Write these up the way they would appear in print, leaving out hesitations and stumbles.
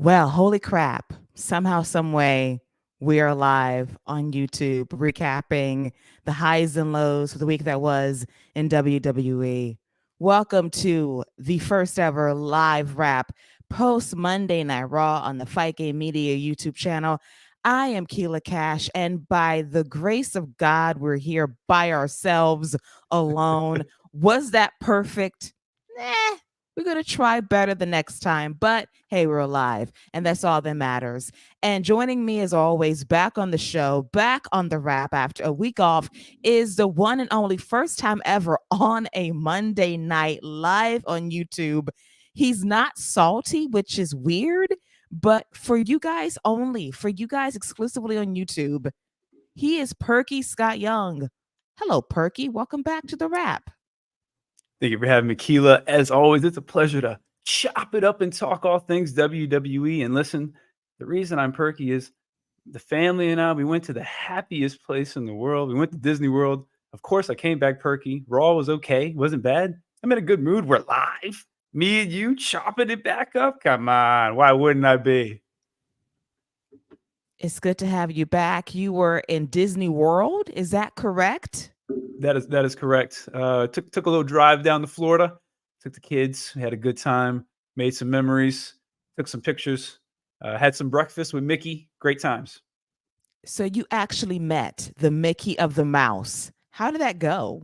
Well, holy crap. Somehow, some way, we are live on YouTube recapping the highs and lows for the week that was in WWE. Welcome to the first ever live wrap post Monday Night Raw on the Fight Game Media YouTube channel. I am Keila Cash, and by the grace of God, we're here by ourselves alone. Was that perfect? Nah, we're going to try better the next time, but hey, we're alive, and that's all that matters. And joining me, as always, back on the show, back on the wrap after a week off, is the one and only first time ever on a Monday night live on YouTube. He's not salty, which is weird, but for you guys only, for you guys exclusively on YouTube, he is Perky Scott Young. Hello, Perky. Welcome back to the wrap. Thank you for having me, Keila. As always, it's a pleasure to chop it up and talk all things WWE. And listen, the reason I'm perky is the family and I, we went to the happiest place in the world. We went to Disney World. Of course, I came back perky. Raw was okay. Wasn't bad. I'm in a good mood. We're live. Me and you chopping it back up. Come on. Why wouldn't I be? It's good to have you back. You were in Disney World. Is that correct? That is correct. Took a little drive down to Florida. Took the kids. We had a good time. Made some memories. Took some pictures. Had some breakfast with Mickey. Great times. So you actually met the Mickey of the Mouse. How did that go?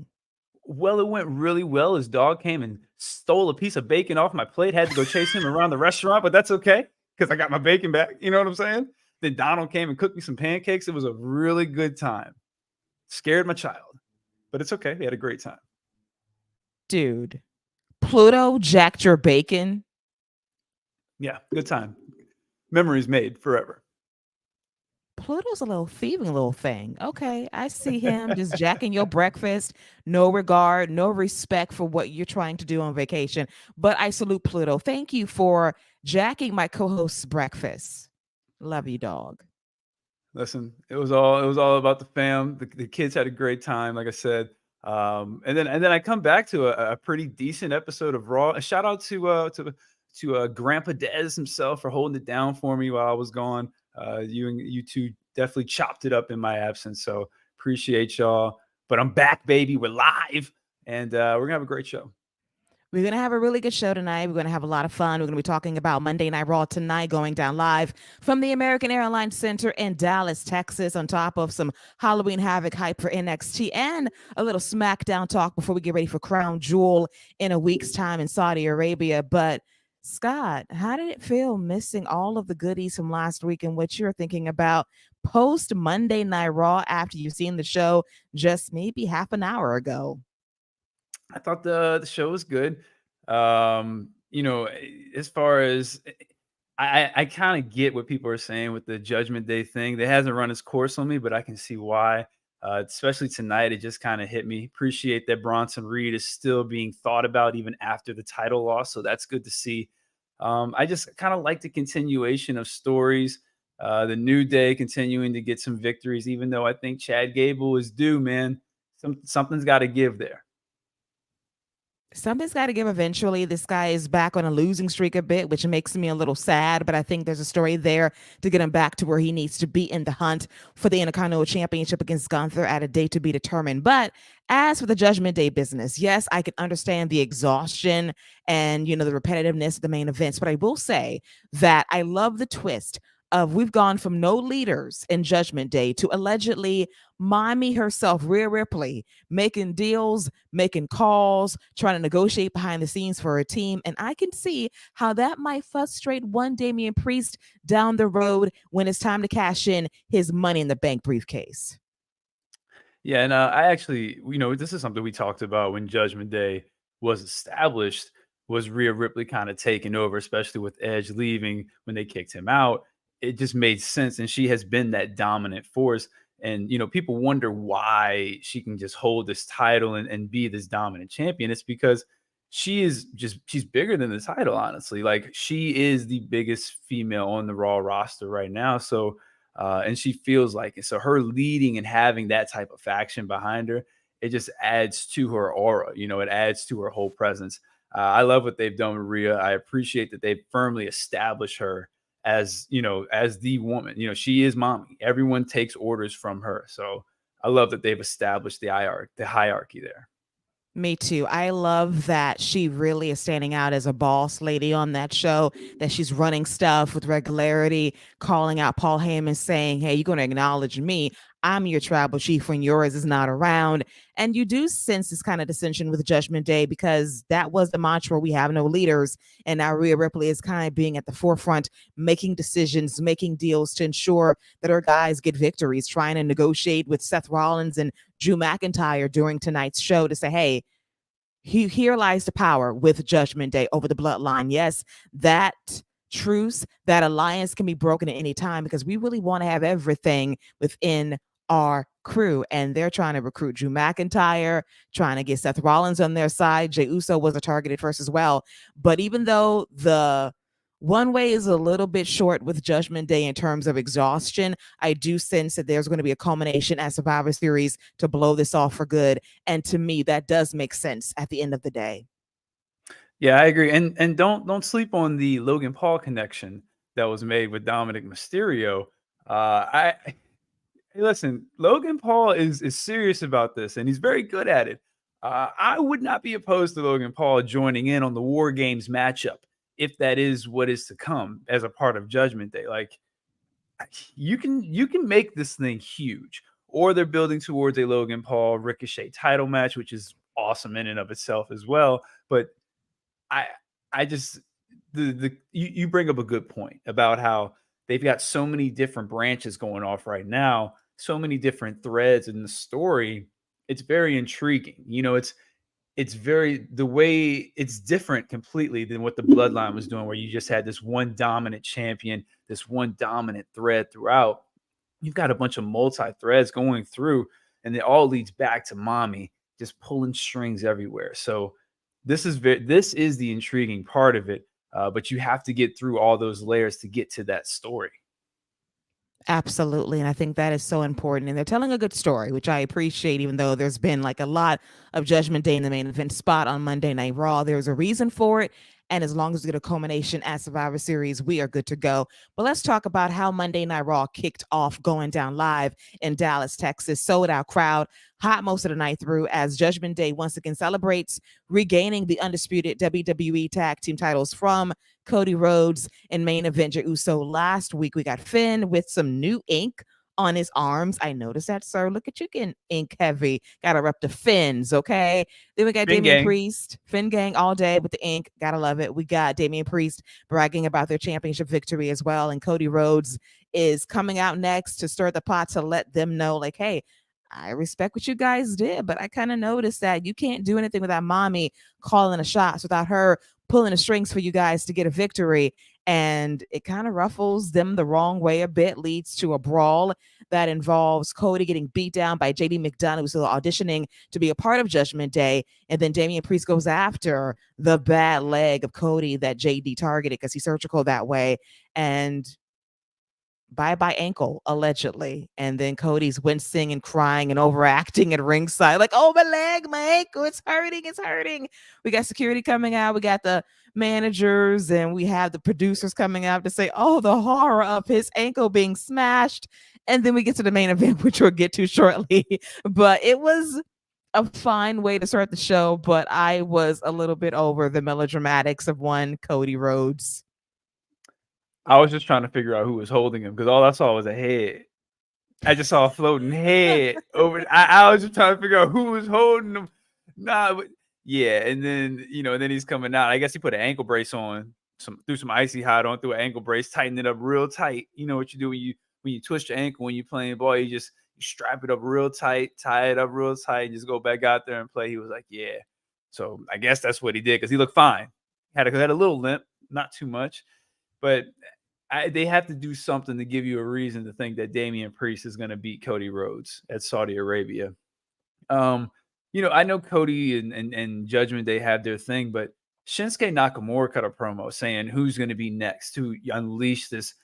Well, it went really well. His dog came and stole a piece of bacon off my plate. Had to go chase him around the restaurant, but that's okay because I got my bacon back. You know what I'm saying? Then Donald came and cooked me some pancakes. It was a really good time. Scared my child, but it's okay. We had a great time. Dude, Pluto jacked your bacon? Yeah, good time. Memories made forever. Pluto's a little thieving little thing. Okay, I see him just jacking your breakfast. No regard, no respect for what you're trying to do on vacation. But I salute Pluto. Thank you for jacking my co-host's breakfast. Love you, dog. Listen, it was all about the fam. The kids had a great time, like I said. And then I come back to a pretty decent episode of Raw. A shout out to Grandpa Dez himself for holding it down for me while I was gone. You two definitely chopped it up in my absence, so appreciate y'all. But I'm back, baby. We're live, and we're gonna have a great show. We're going to have a really good show tonight. We're going to have a lot of fun. We're going to be talking about Monday Night Raw tonight, going down live from the American Airlines Center in Dallas, Texas, on top of some Halloween Havoc hype for NXT and a little SmackDown talk before we get ready for Crown Jewel in a week's time in Saudi Arabia. But Scott, how did it feel missing all of the goodies from last week and what you're thinking about post Monday Night Raw after you've seen the show just maybe half an hour ago? I thought the show was good. As far as I kind of get what people are saying with the Judgment Day thing. It hasn't run its course on me, but I can see why. Especially tonight, it just kind of hit me. Appreciate that Bronson Reed is still being thought about even after the title loss, so that's good to see. I just kind of like the continuation of stories. The New Day continuing to get some victories, even though I think Chad Gable is due, man. Something's got to give there. Something's got to give eventually. This guy is back on a losing streak a bit, which makes me a little sad, but I think there's a story there to get him back to where he needs to be in the hunt for the Intercontinental Championship against Gunther at a date to be determined. But as for the Judgment Day business, yes, I can understand the exhaustion and, the repetitiveness of the main events, but I will say that I love the twist of we've gone from no leaders in Judgment Day to allegedly Mommy herself, Rhea Ripley, making deals, making calls, trying to negotiate behind the scenes for her team. And I can see how that might frustrate one Damian Priest down the road when it's time to cash in his Money in the Bank briefcase. Yeah, and I actually, this is something we talked about when Judgment Day was established, was Rhea Ripley kind of taking over, especially with Edge leaving when they kicked him out. It just made sense, and she has been that dominant force. And, people wonder why she can just hold this title and be this dominant champion. It's because she's bigger than the title, honestly. Like, she is the biggest female on the Raw roster right now. So, and she feels like it. So her leading and having that type of faction behind her, it just adds to her aura. It adds to her whole presence. I love what they've done with Rhea. I appreciate that they've firmly established her as, as the woman. She is mommy. Everyone takes orders from her. So I love that they've established the hierarchy there. Me too. I love that she really is standing out as a boss lady on that show, that she's running stuff with regularity, calling out Paul Heyman, saying, hey, you're going to acknowledge me. I'm your tribal chief when yours is not around. And you do sense this kind of dissension with Judgment Day, because that was the mantra, we have no leaders. And now Rhea Ripley is kind of being at the forefront, making decisions, making deals to ensure that her guys get victories, trying to negotiate with Seth Rollins and Drew McIntyre during tonight's show to say, hey, here lies the power with Judgment Day over the bloodline. Yes, that truce, that alliance can be broken at any time, because we really want to have everything within our crew. And they're trying to recruit Drew McIntyre, trying to get Seth Rollins on their side. Jey Uso was a targeted first as well. But even though the one way is a little bit short with Judgment Day in terms of exhaustion, I do sense that there's going to be a culmination at Survivor Series to blow this off for good. And to me, that does make sense at the end of the day. Yeah, I agree. And don't sleep on the Logan Paul connection that was made with Dominic Mysterio. Hey, listen, Logan Paul is serious about this, and he's very good at it. I would not be opposed to Logan Paul joining in on the War Games matchup if that is what is to come as a part of Judgment Day. Like, you can make this thing huge, or they're building towards a Logan Paul Ricochet title match, which is awesome in and of itself as well. But I I just you bring up a good point about how they've got so many different branches going off right now, so many different threads in the story. It's very intriguing. It's very the way it's different completely than what the bloodline was doing, where you just had this one dominant champion, this one dominant thread throughout. You've got a bunch of multi threads going through, and it all leads back to mommy just pulling strings everywhere. So this is the intriguing part of it, but you have to get through all those layers to get to that story. Absolutely. And I think that is so important. And they're telling a good story, which I appreciate, even though there's been like a lot of Judgment Day in the main event spot on Monday Night Raw. There's a reason for it. And as long as we get a culmination at Survivor Series, we are good to go. But let's talk about how Monday Night Raw kicked off, going down live in Dallas, Texas. Sold out crowd, hot most of the night through, as Judgment Day once again celebrates regaining the undisputed WWE tag team titles from Cody Rhodes and main event Uso. Last week, we got Finn with some new ink on his arms. I noticed that, sir. Look at you getting ink heavy. Gotta rep the fins, okay? Then we got Finn Damian gang. Priest, Finn gang all day with the ink. Gotta love it. We got Damian Priest bragging about their championship victory as well. And Cody Rhodes is coming out next to stir the pot, to let them know, like, hey, I respect what you guys did, but I kind of noticed that you can't do anything without mommy calling the shots, without her pulling the strings for you guys to get a victory. And it kind of ruffles them the wrong way a bit, leads to a brawl that involves Cody getting beat down by JD McDonough, who's still auditioning to be a part of Judgment Day. And then Damian Priest goes after the bad leg of Cody that JD targeted, because he's surgical that way. And bye ankle, allegedly. And then Cody's wincing and crying and overacting at ringside, like, oh, my ankle, it's hurting. We got security coming out, we got the managers, and we have the producers coming out to say, oh, the horror of his ankle being smashed. And then we get to the main event, which we'll get to shortly. But it was a fine way to start the show, but I was a little bit over the melodramatics of one Cody Rhodes. I was just trying to figure out who was holding him, because all I saw was a head. I just saw a floating head over. I was just trying to figure out who was holding him. But yeah, and then then he's coming out. I guess he put an ankle brace on, threw some icy hot on, threw an ankle brace, tightened it up real tight. You know what you do when you twist your ankle when you're playing ball, you strap it up real tight, tie it up real tight, and just go back out there and play. He was like, yeah. So I guess that's what he did, because he looked fine. Had a little limp, not too much, but they have to do something to give you a reason to think that Damian Priest is going to beat Cody Rhodes at Saudi Arabia. I know Cody and Judgment Day have their thing, but Shinsuke Nakamura cut a promo saying who's going to be next to unleash this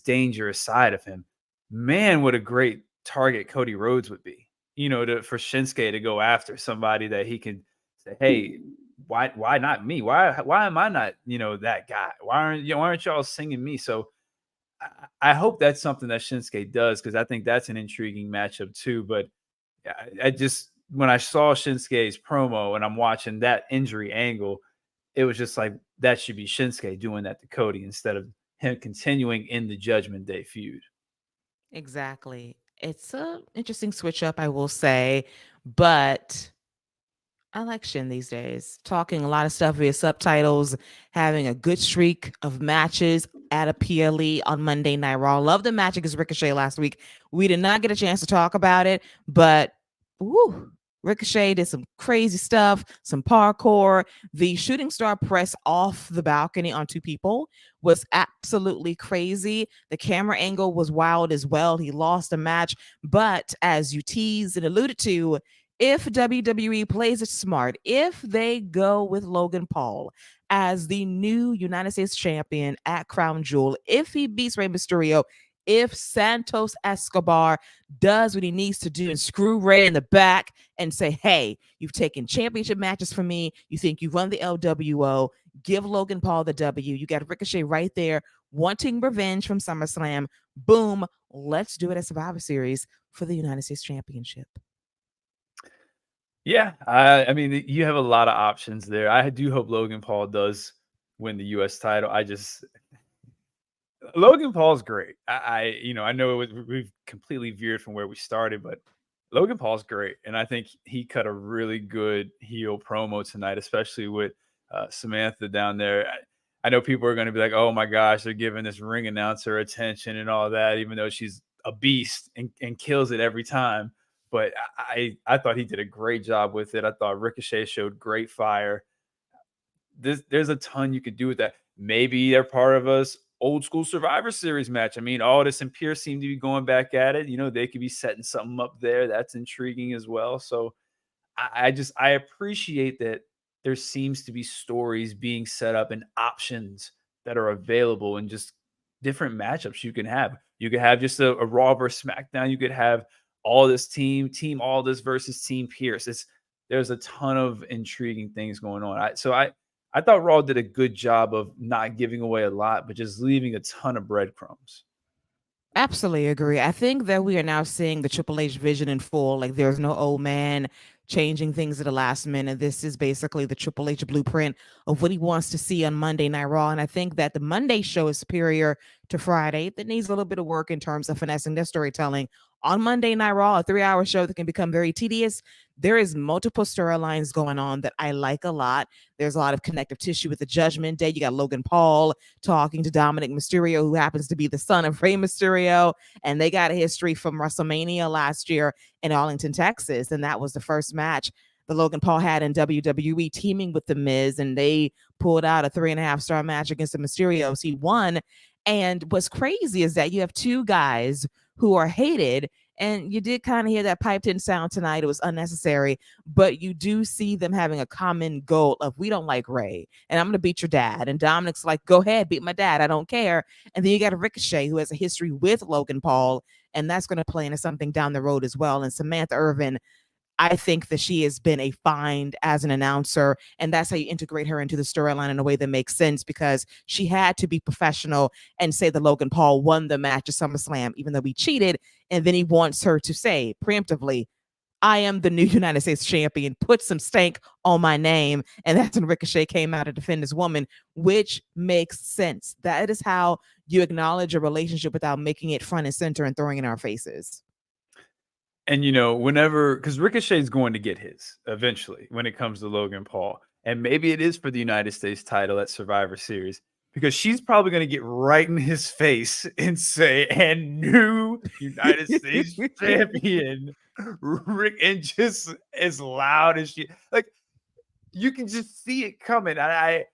dangerous side of him. Man, what a great target Cody Rhodes would be. For Shinsuke to go after somebody that he can say, hey, why not me? Why am I not, that guy? Why aren't y'all singing me? So I hope that's something that Shinsuke does, because I think that's an intriguing matchup too. But I just, when I saw Shinsuke's promo and I'm watching that injury angle, it was just like, that should be Shinsuke doing that to Cody instead of him continuing in the Judgment Day feud. Exactly. It's a interesting switch up, I will say, but I like Shin these days. Talking a lot of stuff via subtitles, having a good streak of matches at a PLE on Monday Night Raw. Love the match against Ricochet last week. We did not get a chance to talk about it, but woo, Ricochet did some crazy stuff, some parkour. The shooting star press off the balcony on two people was absolutely crazy. The camera angle was wild as well. He lost a match, but as you teased and alluded to, if WWE plays it smart, if they go with Logan Paul as the new United States champion at Crown Jewel, if he beats Rey Mysterio, if Santos Escobar does what he needs to do and screw Rey in the back and say, hey, you've taken championship matches for me. You think you've won the LWO. Give Logan Paul the W. You got Ricochet right there wanting revenge from SummerSlam. Boom. Let's do it at Survivor Series for the United States Championship. Yeah, I mean, you have a lot of options there. I do hope Logan Paul does win the U.S. title. Logan Paul's great. I know we've completely veered from where we started, but Logan Paul's great, and I think he cut a really good heel promo tonight, especially with Samantha down there. I know people are going to be like, "Oh my gosh, they're giving this ring announcer attention and all that," even though she's a beast and kills it every time. But I thought he did a great job with it. I thought Ricochet showed great fire. There's a ton you could do with that. Maybe they're part of us old school Survivor Series match. I mean, Aldis and Pierce seem to be going back at it. They could be setting something up there. That's intriguing as well. So I appreciate that there seems to be stories being set up and options that are available and just different matchups you can have. You could have just a Raw versus SmackDown. You could have all this team Aldis versus Team Pierce. There's a ton of intriguing things going on. I thought Raw did a good job of not giving away a lot, but just leaving a ton of breadcrumbs. Absolutely agree. I think that we are now seeing the Triple H vision in full. Like, there's no old man changing things at the last minute. This is basically the Triple H blueprint of what he wants to see on Monday Night Raw. And I think that the Monday show is superior to Friday. That needs a little bit of work in terms of finessing their storytelling. On Monday Night Raw, a 3-hour show that can become very tedious, there is multiple storylines going on that I like a lot. There's a lot of connective tissue with the Judgment Day. You got Logan Paul talking to Dominic Mysterio, who happens to be the son of Rey Mysterio, and they got a history from WrestleMania last year in Arlington, Texas, and that was the first match that Logan Paul had in WWE, teaming with The Miz, and they pulled out a 3.5-star match against the Mysterios. He won, and what's crazy is that you have two guys who are hated, and you did kind of hear that piped in sound tonight. It was unnecessary, but you do see them having a common goal of, we don't like Rey, and I'm going to beat your dad. And Dominic's like, go ahead, beat my dad. I don't care. And then you got a Ricochet who has a history with Logan Paul, and that's going to play into something down the road as well. And Samantha Irvin, I think that she has been a find as an announcer, and that's how you integrate her into the storyline in a way that makes sense, because she had to be professional and say that Logan Paul won the match at SummerSlam, even though he cheated. And then he wants her to say preemptively, I am the new United States champion, put some stank on my name. And that's when Ricochet came out to defend his woman, which makes sense. That is how you acknowledge a relationship without making it front and center and throwing it in our faces. And because Ricochet's going to get his eventually when it comes to Logan Paul, and maybe it is for the United States title at Survivor Series, because she's probably going to get right in his face and say, "And new United States champion, Rick," and just as loud as you can just see it coming. As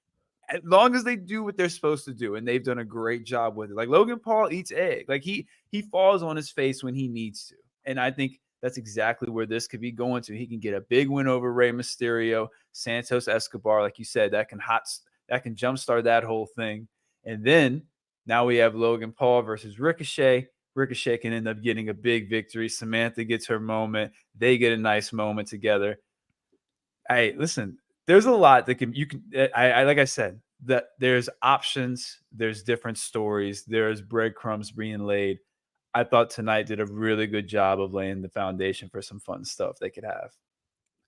long as they do what they're supposed to do, and they've done a great job with it. Like, Logan Paul eats egg. Like, he falls on his face when he needs to, and I think that's exactly where this could be going to. He can get a big win over Rey Mysterio, Santos Escobar, like you said, that can jumpstart that whole thing. And then now we have Logan Paul versus Ricochet. Ricochet can end up getting a big victory. Samantha gets her moment. They get a nice moment together. Hey, listen, there's a lot that like I said, that there's options, there's different stories, there's breadcrumbs being laid. I thought tonight did a really good job of laying the foundation for some fun stuff they could have.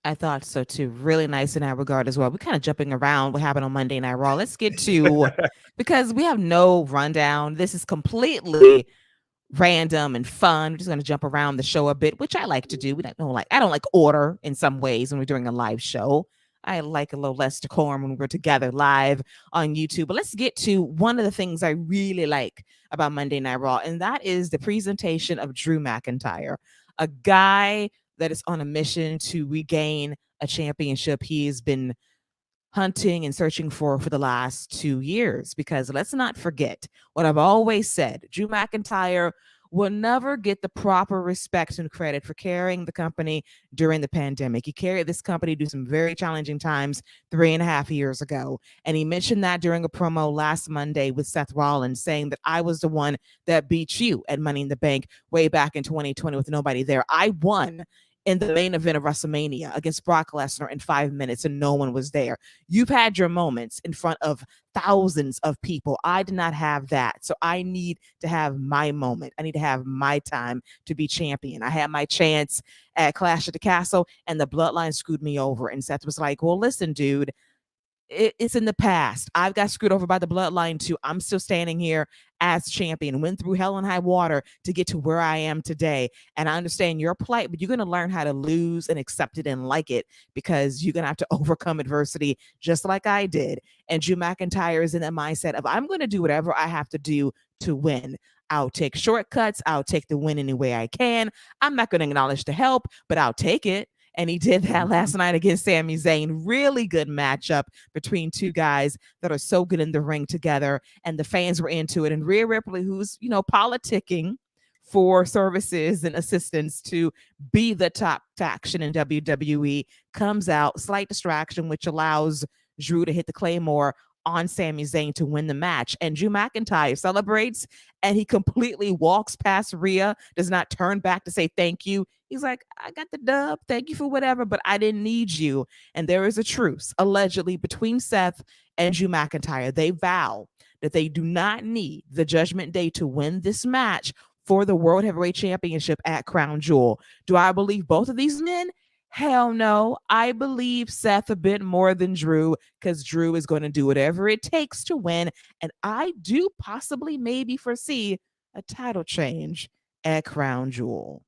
I thought so too. Really nice in that regard as well. We're kind of jumping around what happened on Monday Night Raw. Let's get to, because we have no rundown. This is completely random and fun. We're just going to jump around the show a bit, which I like to do. I don't like order in some ways when we're doing a live show. I like a little less decorum when we're together live on YouTube. But let's get to one of the things I really like about Monday Night Raw, and that is the presentation of Drew McIntyre, a guy that is on a mission to regain a championship he has been hunting and searching for the last 2 years. Because let's not forget what I've always said: Drew McIntyre will never get the proper respect and credit for carrying the company during the pandemic. He carried this company through some very challenging times 3.5 years ago. And he mentioned that during a promo last Monday with Seth Rollins, saying that I was the one that beat you at Money in the Bank way back in 2020 with nobody there. I won in the main event of WrestleMania against Brock Lesnar in 5 minutes and no one was there. You've had your moments in front of thousands of people. I did not have that. So I need to have my moment. I need to have my time to be champion. I had my chance at Clash of the Castle and the Bloodline screwed me over. And Seth was like, well, listen, dude, it's in the past. I've got screwed over by the Bloodline too. I'm still standing here as champion, went through hell and high water to get to where I am today. And I understand your plight, but you're going to learn how to lose and accept it and like it, because you're going to have to overcome adversity just like I did. And Drew McIntyre is in that mindset of, I'm going to do whatever I have to do to win. I'll take shortcuts. I'll take the win any way I can. I'm not going to acknowledge the help, but I'll take it. And he did that last night against Sami Zayn. Really good matchup between two guys that are so good in the ring together. And the fans were into it. And Rhea Ripley, who's, politicking for services and assistance to be the top faction in WWE, comes out, slight distraction, which allows Drew to hit the Claymore on Sami Zayn to win the match. And Drew McIntyre celebrates, and he completely walks past Rhea, does not turn back to say thank you. He's like, I got the dub. Thank you for whatever, but I didn't need you. And there is a truce, allegedly, between Seth and Drew McIntyre. They vow that they do not need the Judgment Day to win this match for the World Heavyweight Championship at Crown Jewel. Do I believe both of these men? Hell no. I believe Seth a bit more than Drew, because Drew is going to do whatever it takes to win. And I do possibly maybe foresee a title change at Crown Jewel.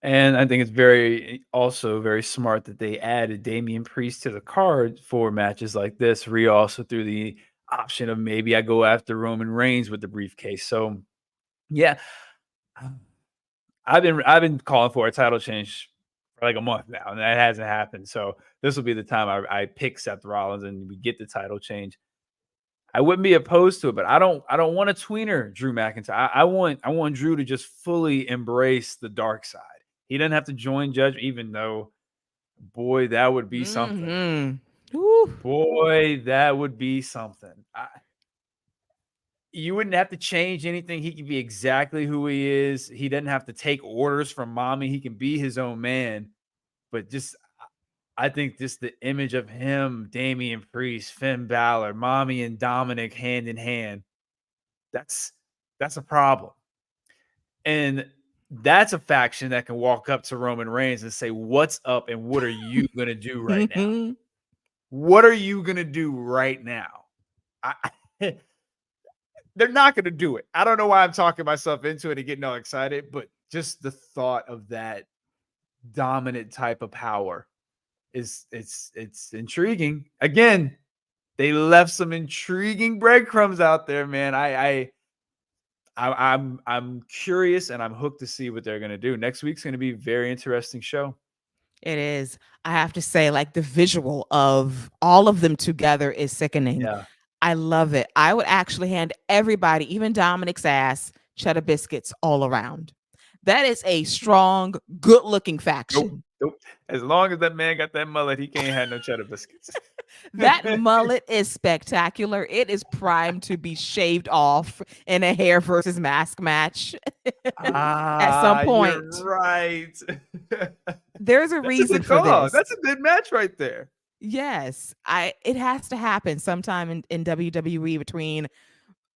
And I think it's also very smart that they added Damian Priest to the card for matches like this. Rhea also threw the option of maybe I go after Roman Reigns with the briefcase. So yeah, I've been calling for a title change for like a month now, and that hasn't happened. So this will be the time I pick Seth Rollins and we get the title change. I wouldn't be opposed to it, but I don't want a tweener Drew McIntyre. I want Drew to just fully embrace the dark side. He doesn't have to join Judgment, even though, boy, that would be something. Boy, that would be something. You wouldn't have to change anything. He can be exactly who he is. He doesn't have to take orders from mommy. He can be his own man. But I think just the image of him, Damian Priest, Finn Balor, mommy and Dominic hand in hand, that's a problem. And that's a faction that can walk up to Roman Reigns and say, what's up and what are you going to do right now? What are you going to do right now? They're not going to do it. I don't know why I'm talking myself into it and getting all excited, but just the thought of that dominant type of power it's intriguing. Again, they left some intriguing breadcrumbs out there, man. I'm curious and I'm hooked to see what they're going to do. Next week's going to be a very interesting show. It is. I have to say, like, the visual of all of them together is sickening. Yeah. I love it. I would actually hand everybody, even Dominic's ass, cheddar biscuits all around. That is a strong, good-looking faction. Nope. As long as that man got that mullet, he can't have no cheddar biscuits. That mullet is spectacular. It is primed to be shaved off in a hair versus mask match at some point. You're right. There's a reason for this. That's a good match right there. Yes, it has to happen sometime in WWE between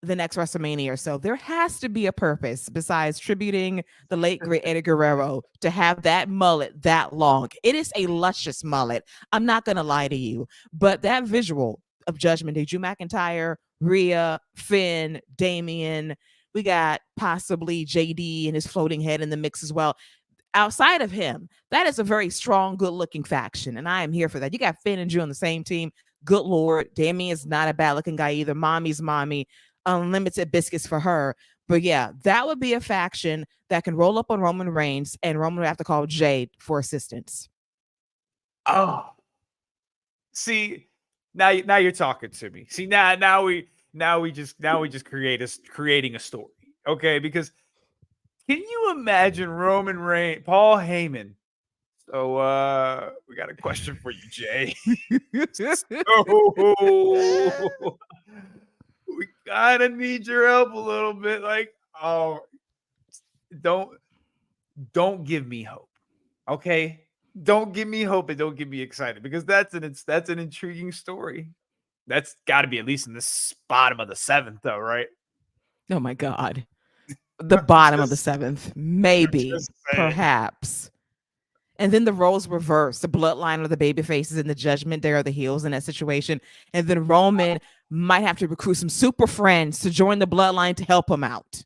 the next WrestleMania or so. There has to be a purpose besides tributing the late great Eddie Guerrero to have that mullet that long. It is a luscious mullet. I'm not gonna lie to you, but that visual of Judgment Day, Drew McIntyre, Rhea, Finn, Damian, we got possibly JD and his floating head in the mix as well. Outside of him, that is a very strong, good-looking faction, and I am here for that. You got Finn and Drew on the same team. Good Lord, Damien's not a bad-looking guy either. Mommy's mommy, unlimited biscuits for her. But yeah, that would be a faction that can roll up on Roman Reigns, and Roman would have to call Jade for assistance. Oh, see, now you're talking to me. See, now we just creating a story, okay? Because can you imagine Roman Reigns, Paul Heyman? So we got a question for you, Jay. So we kind of need your help a little bit. Like, oh, don't give me hope, okay? Don't give me hope and don't get me excited because that's an intriguing story. That's got to be at least in the bottom of the 7th, though, right? Oh my God. The bottom of the Just, 7th, maybe, just saying. perhaps. And then the roles reverse. The bloodline are the baby faces and the Judgment Day are the heels in that situation. And then Roman might have to recruit some super friends to join the bloodline to help him out.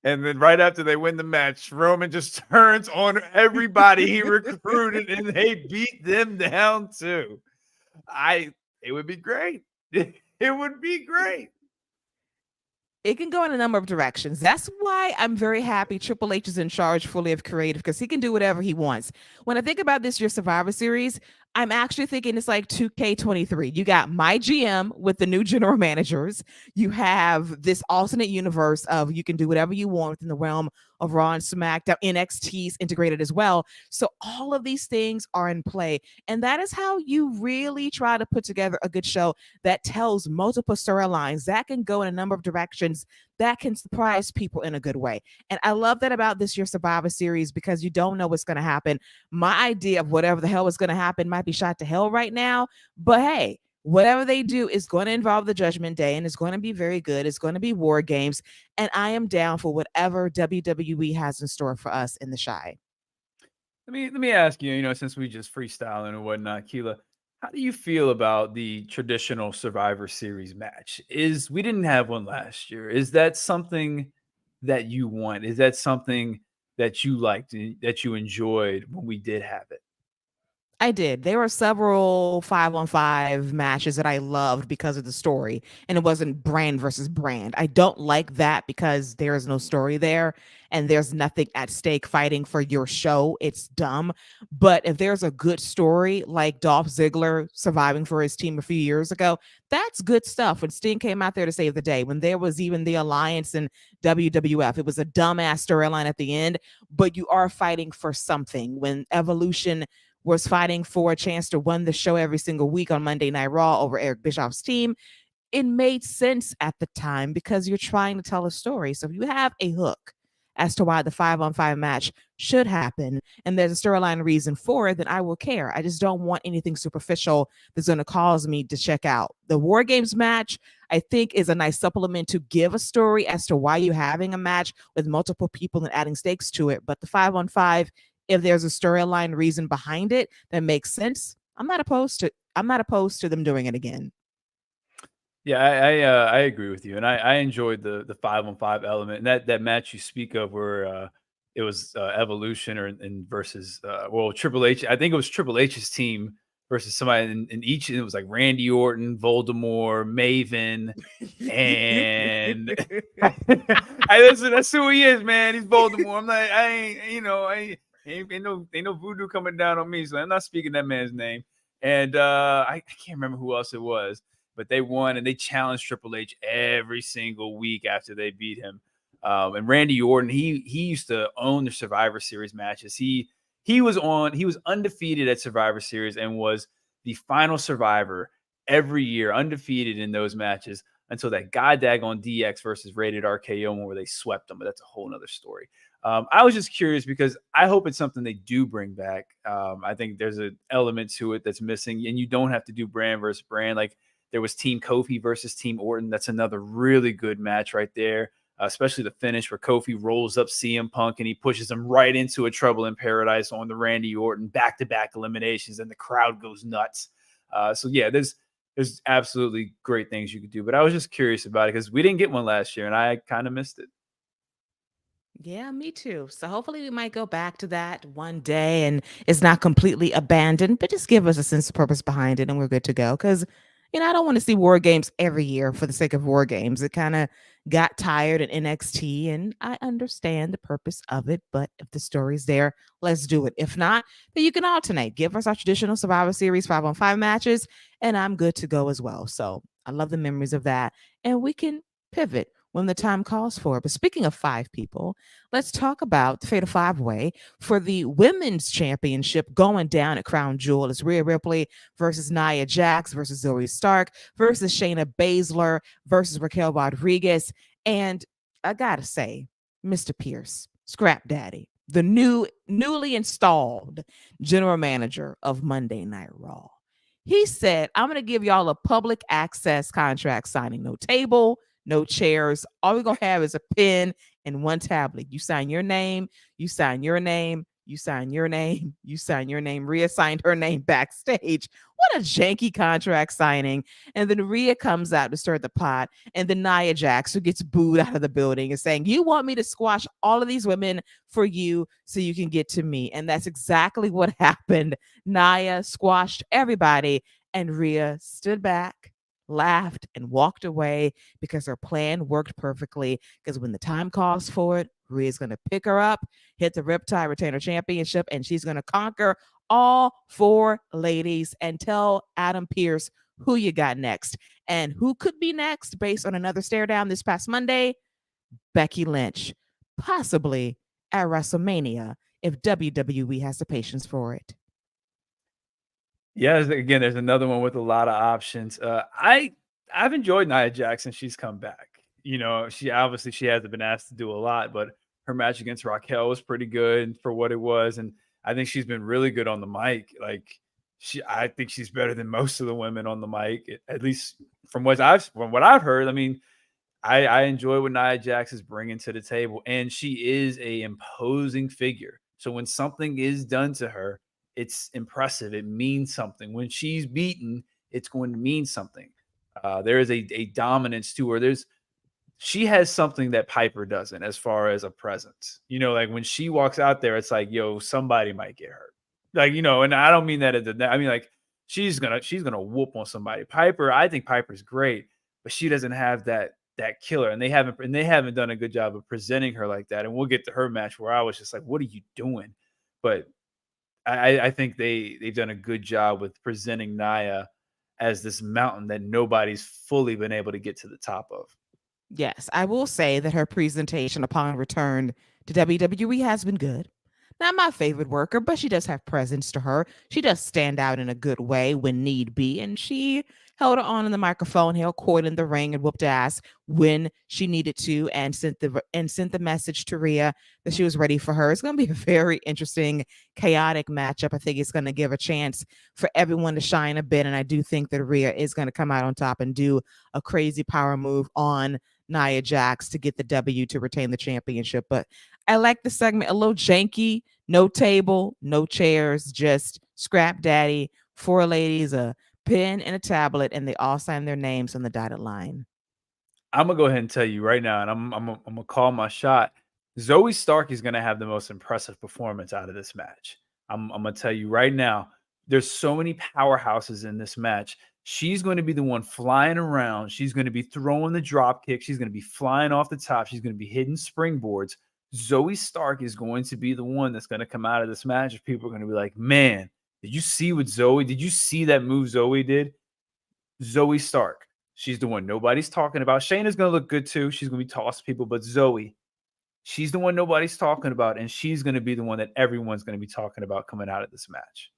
And then right after they win the match, Roman just turns on everybody he recruited and they beat them down too. It would be great. It would be great. It can go in a number of directions. That's why I'm very happy Triple H is in charge fully of creative because he can do whatever he wants. When I think about this year's Survivor Series, I'm actually thinking it's like 2K23. You got my GM with the new general managers. You have this alternate universe of you can do whatever you want within the realm of Raw and SmackDown. NXT's integrated as well. So all of these things are in play. And that is how you really try to put together a good show that tells multiple storylines that can go in a number of directions that can surprise people in a good way. And I love that about this year's Survivor Series because you don't know what's going to happen. My idea of whatever the hell is going to happen might be shot to hell right now, but hey, whatever they do is going to involve the Judgment Day and it's going to be very good. It's going to be war games. And I am down for whatever WWE has in store for us in the Shy. Let me ask you, since we just freestyling and whatnot, Keila, how do you feel about the traditional Survivor Series match? We didn't have one last year. Is that something that you want? Is that something that you liked, that you enjoyed when we did have it? I did. There were several 5-on-5 matches that I loved because of the story, and it wasn't brand versus brand. I don't like that because there is no story there and there's nothing at stake fighting for your show. It's dumb. But if there's a good story like Dolph Ziggler surviving for his team a few years ago, that's good stuff. When Sting came out there to save the day, when there was even the alliance in WWF, it was a dumbass storyline at the end, but you are fighting for something. When Evolution was fighting for a chance to win the show every single week on Monday Night Raw over Eric Bischoff's team, it made sense at the time because you're trying to tell a story. So if you have a hook as to why the 5-on-5 match should happen and there's a storyline reason for it, then I will care. I just don't want anything superficial that's going to cause me to check out. The War Games match, I think, is a nice supplement to give a story as to why you're having a match with multiple people and adding stakes to it. But the 5-on-5, if there's a storyline reason behind it that makes sense, I'm not opposed to them doing it again. Yeah, I agree with you, and I enjoyed the 5-on-5 element, and that match you speak of where it was Evolution and versus Triple H. I think it was Triple H's team versus somebody in each. And it was like Randy Orton, Voldemort, Maven, and I listen. That's who he is, man. He's Voldemort. I'm like, ain't no voodoo coming down on me, so I'm not speaking that man's name. And I can't remember who else it was. But they won and they challenged Triple H every single week after they beat him. And Randy Orton, he used to own the Survivor Series matches. He was undefeated at Survivor Series and was the final survivor every year, undefeated in those matches until that god daggone DX versus Rated RKO one where they swept them. But that's a whole nother story. I was just curious because I hope it's something they do bring back. I think there's an element to it that's missing, and you don't have to do brand versus brand. Like there was Team Kofi versus Team Orton. That's another really good match right there, especially the finish where Kofi rolls up CM Punk and he pushes him right into a Trouble in Paradise on the Randy Orton back-to-back eliminations, and the crowd goes nuts. So yeah, there's absolutely great things you could do. But I was just curious about it because we didn't get one last year, and I kind of missed it. Yeah, me too. So hopefully we might go back to that one day and it's not completely abandoned, but just give us a sense of purpose behind it and we're good to go. Because, I don't want to see war games every year for the sake of war games. It kind of got tired in NXT and I understand the purpose of it, but if the story's there, let's do it. If not, then you can alternate. Give us our traditional Survivor Series 5-on-5 matches and I'm good to go as well. So I love the memories of that and we can pivot when the time calls for it. But speaking of 5 people, let's talk about the Fatal 5-Way for the Women's Championship going down at Crown Jewel. It's Rhea Ripley versus Nia Jax versus Zoe Stark versus Shayna Baszler versus Raquel Rodriguez. And I gotta say, Mr. Pierce, Scrap Daddy, the newly installed general manager of Monday Night Raw. He said, I'm going to give y'all a public access contract signing. No table, no chairs. All we're going to have is a pen and one tablet. You sign your name, you sign your name, you sign your name, you sign your name. Rhea signed her name backstage. What a janky contract signing. And then Rhea comes out to stir the pot. And then Nia Jax, who gets booed out of the building, is saying, you want me to squash all of these women for you so you can get to me. And that's exactly what happened. Nia squashed everybody. And Rhea stood back, laughed, and walked away because her plan worked perfectly. Because when the time calls for it, Rhea's going to pick her up, hit the Riptide Retainer Championship, and she's going to conquer all 4 ladies and tell Adam Pearce who you got next. And who could be next based on another stare down this past Monday? Becky Lynch, possibly at WrestleMania if WWE has the patience for it. Yeah, again, there's another one with a lot of options. I've enjoyed Nia Jackson. She's come back. She hasn't been asked to do a lot, but her match against Raquel was pretty good for what it was, and I think she's been really good on the mic. Like I think she's better than most of the women on the mic, at least from what I've heard. I mean, I enjoy what Nia Jax is bringing to the table, and she is a imposing figure. So when something is done to her, it's impressive. It means something. When she's beaten, it's going to mean something. There is a dominance to her. She has something that Piper doesn't as far as a presence. Like when she walks out there, it's like, yo, somebody might get hurt. Like, and I don't mean that I mean, like, she's gonna whoop on somebody. I think Piper's great, but she doesn't have that killer. And they haven't done a good job of presenting her like that. And we'll get to her match where I was just like, what are you doing? But I think they've done a good job with presenting Nia as this mountain that nobody's fully been able to get to the top of. Yes, I will say that her presentation upon return to WWE has been good. Not my favorite worker, but she does have presence to her. She does stand out in a good way when need be, and she held her on in the microphone, held court in the ring, and whooped ass when she needed to, and sent the message to Rhea that she was ready for her. It's going to be a very interesting, chaotic matchup. I think it's going to give a chance for everyone to shine a bit, and I do think that Rhea is going to come out on top and do a crazy power move on Nia Jax to get the W to retain the championship. But I like the segment, a little janky, no table, no chairs, just Scrap Daddy, 4 ladies, a pen and a tablet, and they all sign their names on the dotted line. I'm gonna go ahead and tell you right now, and I'm gonna call my shot. Zoe Stark is gonna have the most impressive performance out of this match. I'm gonna tell you right now. There's so many powerhouses in this match. She's going to be the one flying around. She's going to be throwing the drop kick. She's going to be flying off the top. She's going to be hitting springboards. Zoe Stark is going to be the one that's going to come out of this match. If people are going to be like, man, did you see what Zoe? Did you see that move Zoe did? Zoe Stark. She's the one nobody's talking about. Shayna's going to look good too. She's going to be tossing people, but Zoe, she's the one nobody's talking about, and she's going to be the one that everyone's going to be talking about coming out of this match.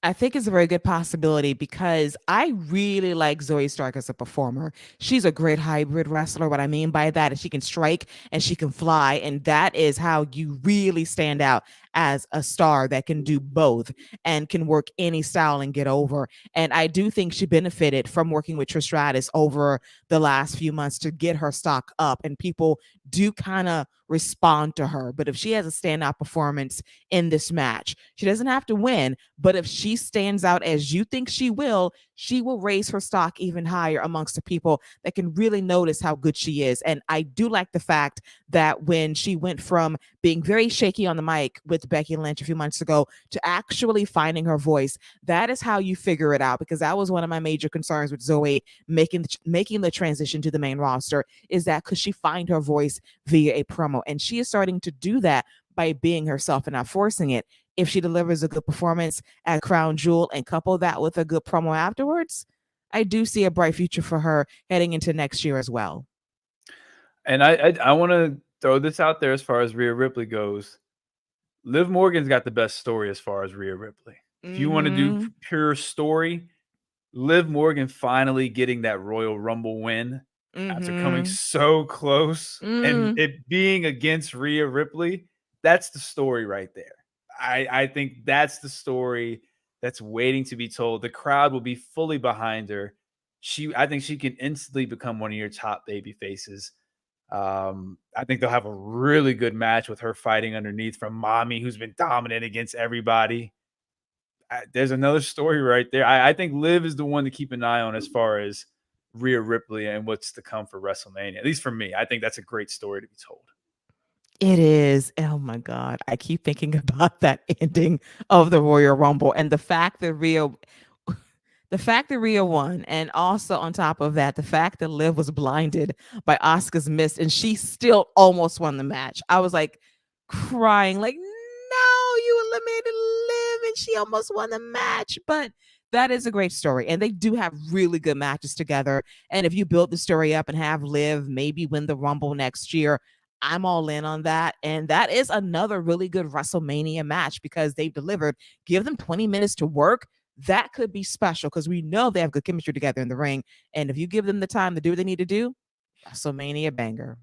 I think it's a very good possibility because I really like Zoe Stark as a performer. She's a great hybrid wrestler. What I mean by that is she can strike and she can fly. And that is how you really stand out as a star that can do both and can work any style and get over. And I do think she benefited from working with Trish Stratus over the last few months to get her stock up. And people do kind of respond to her. But if she has a standout performance in this match, she doesn't have to win, but if she stands out as you think she will raise her stock even higher amongst the people that can really notice how good she is. And I do like the fact that when she went from being very shaky on the mic with Becky Lynch a few months ago to actually finding her voice, that is how you figure it out. Because that was one of my major concerns with Zoe making the transition to the main roster, is that could she find her voice via a promo? And she is starting to do that by being herself and not forcing it. If she delivers a good performance at Crown Jewel and couple that with a good promo afterwards, I do see a bright future for her heading into next year as well. And I want to throw this out there as far as Rhea Ripley goes. Liv Morgan's got the best story as far as Rhea Ripley. If you want to do pure story, Liv Morgan finally getting that Royal Rumble win after coming so close and it being against Rhea Ripley, that's the story right there. I think that's the story that's waiting to be told. The crowd will be fully behind her. I think she can instantly become one of your top baby faces. I think they'll have a really good match with her fighting underneath from Mommy, who's been dominant against everybody. There's another story right there. I think Liv is the one to keep an eye on as far as Rhea Ripley and what's to come for WrestleMania. At least for me, I think that's a great story to be told. It is. Oh my God. I keep thinking about that ending of the Royal Rumble and the fact that Rhea won, and also on top of that, the fact that Liv was blinded by Asuka's mist and she still almost won the match. I was like crying, like, no, you eliminated Liv and she almost won the match. But that is a great story. And they do have really good matches together. And if you build the story up and have Liv maybe win the Rumble next year, I'm all in on that. And that is another really good WrestleMania match because they've delivered. Give them 20 minutes to work. That could be special because we know they have good chemistry together in the ring. And if you give them the time to do what they need to do, WrestleMania banger.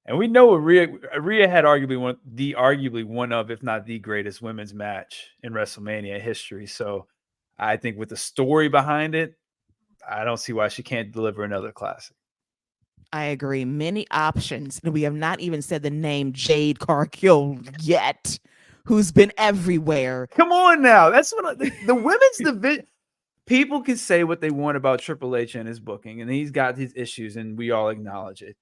And we know Rhea had arguably one of, if not the greatest women's match in WrestleMania history. So I think with the story behind it, I don't see why she can't deliver another classic. I agree. Many options. And we have not even said the name Jade Cargill yet, who's been everywhere. Come on now. That's what the women's division. People can say what they want about Triple H and his booking, and he's got his issues, and we all acknowledge it.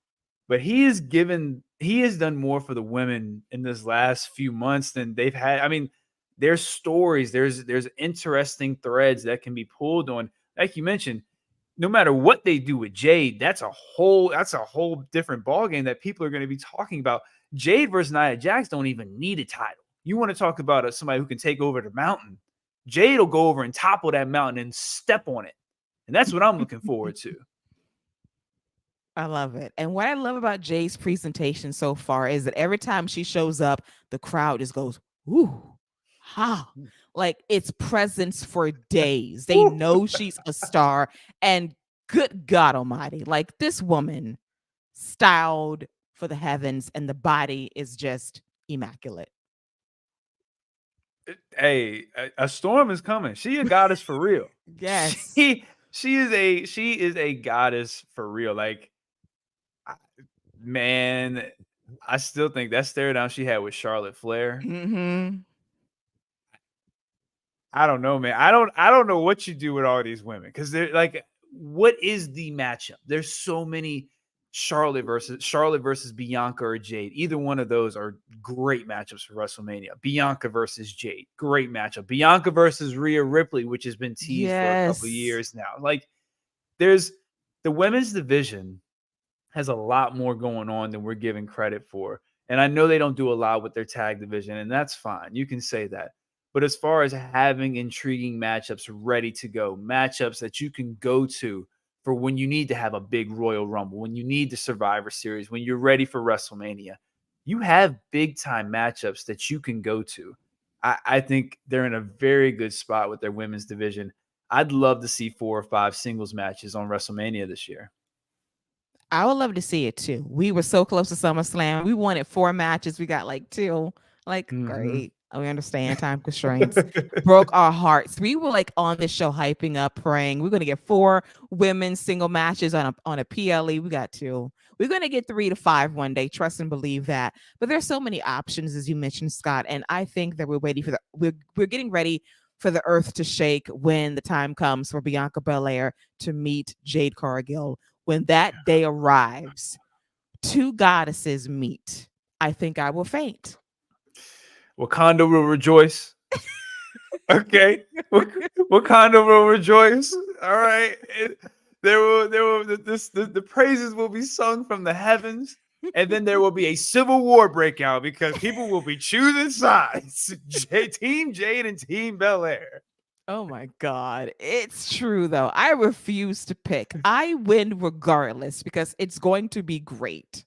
But he has done more for the women in this last few months than they've had. I mean, there's stories, there's interesting threads that can be pulled on. Like you mentioned, no matter what they do with Jade, that's a whole different ballgame that people are going to be talking about. Jade versus Nia Jax don't even need a title. You want to talk about somebody who can take over the mountain. Jade will go over and topple that mountain and step on it. And that's what I'm looking forward to. I love it. And what I love about Jade's presentation so far is that every time she shows up, the crowd just goes, ooh, ha. Like it's presence for days. They know she's a star. And good God Almighty, like this woman styled for the heavens and the body is just immaculate. Hey, a storm is coming. She a goddess for real. Yes. She is a goddess for real. Like, man, I still think that stare down she had with Charlotte Flair. I don't know, man. I don't know what you do with all these women because they're like, what is the matchup? There's so many. Charlotte versus Bianca or Jade. Either one of those are great matchups for WrestleMania. Bianca versus Jade, great matchup. Bianca versus Rhea Ripley, which has been teased for a couple of years now. Like, there's the women's division has a lot more going on than we're giving credit for. And I know they don't do a lot with their tag division, and that's fine. You can say that. But as far as having intriguing matchups ready to go, matchups that you can go to for when you need to have a big Royal Rumble, when you need the Survivor Series, when you're ready for WrestleMania, you have big time matchups that you can go to. I think they're in a very good spot with their women's division. I'd love to see 4 or 5 singles matches on WrestleMania this year. I would love to see it too. We were so close to SummerSlam. We wanted 4 matches. We got like 2. Like, Mhm. great. We understand time constraints. Broke our hearts. We were like on this show hyping up, praying we're going to get 4 women's single matches on a PLE. We got 2. We're going to get 3 to 5 one day. Trust and believe that. But there's so many options, as you mentioned, Scott. And I think that we're waiting for we're getting ready for the earth to shake when the time comes for Bianca Belair to meet Jade Cargill. When that day arrives, 2 goddesses meet. I think I will faint. Wakanda will rejoice. Okay, Wakanda will rejoice. All right, the praises will be sung from the heavens, and then there will be a civil war breakout because people will be choosing sides. Team Jade and Team Belair. Oh my God. It's true, though. I refuse to pick. I win regardless because it's going to be great.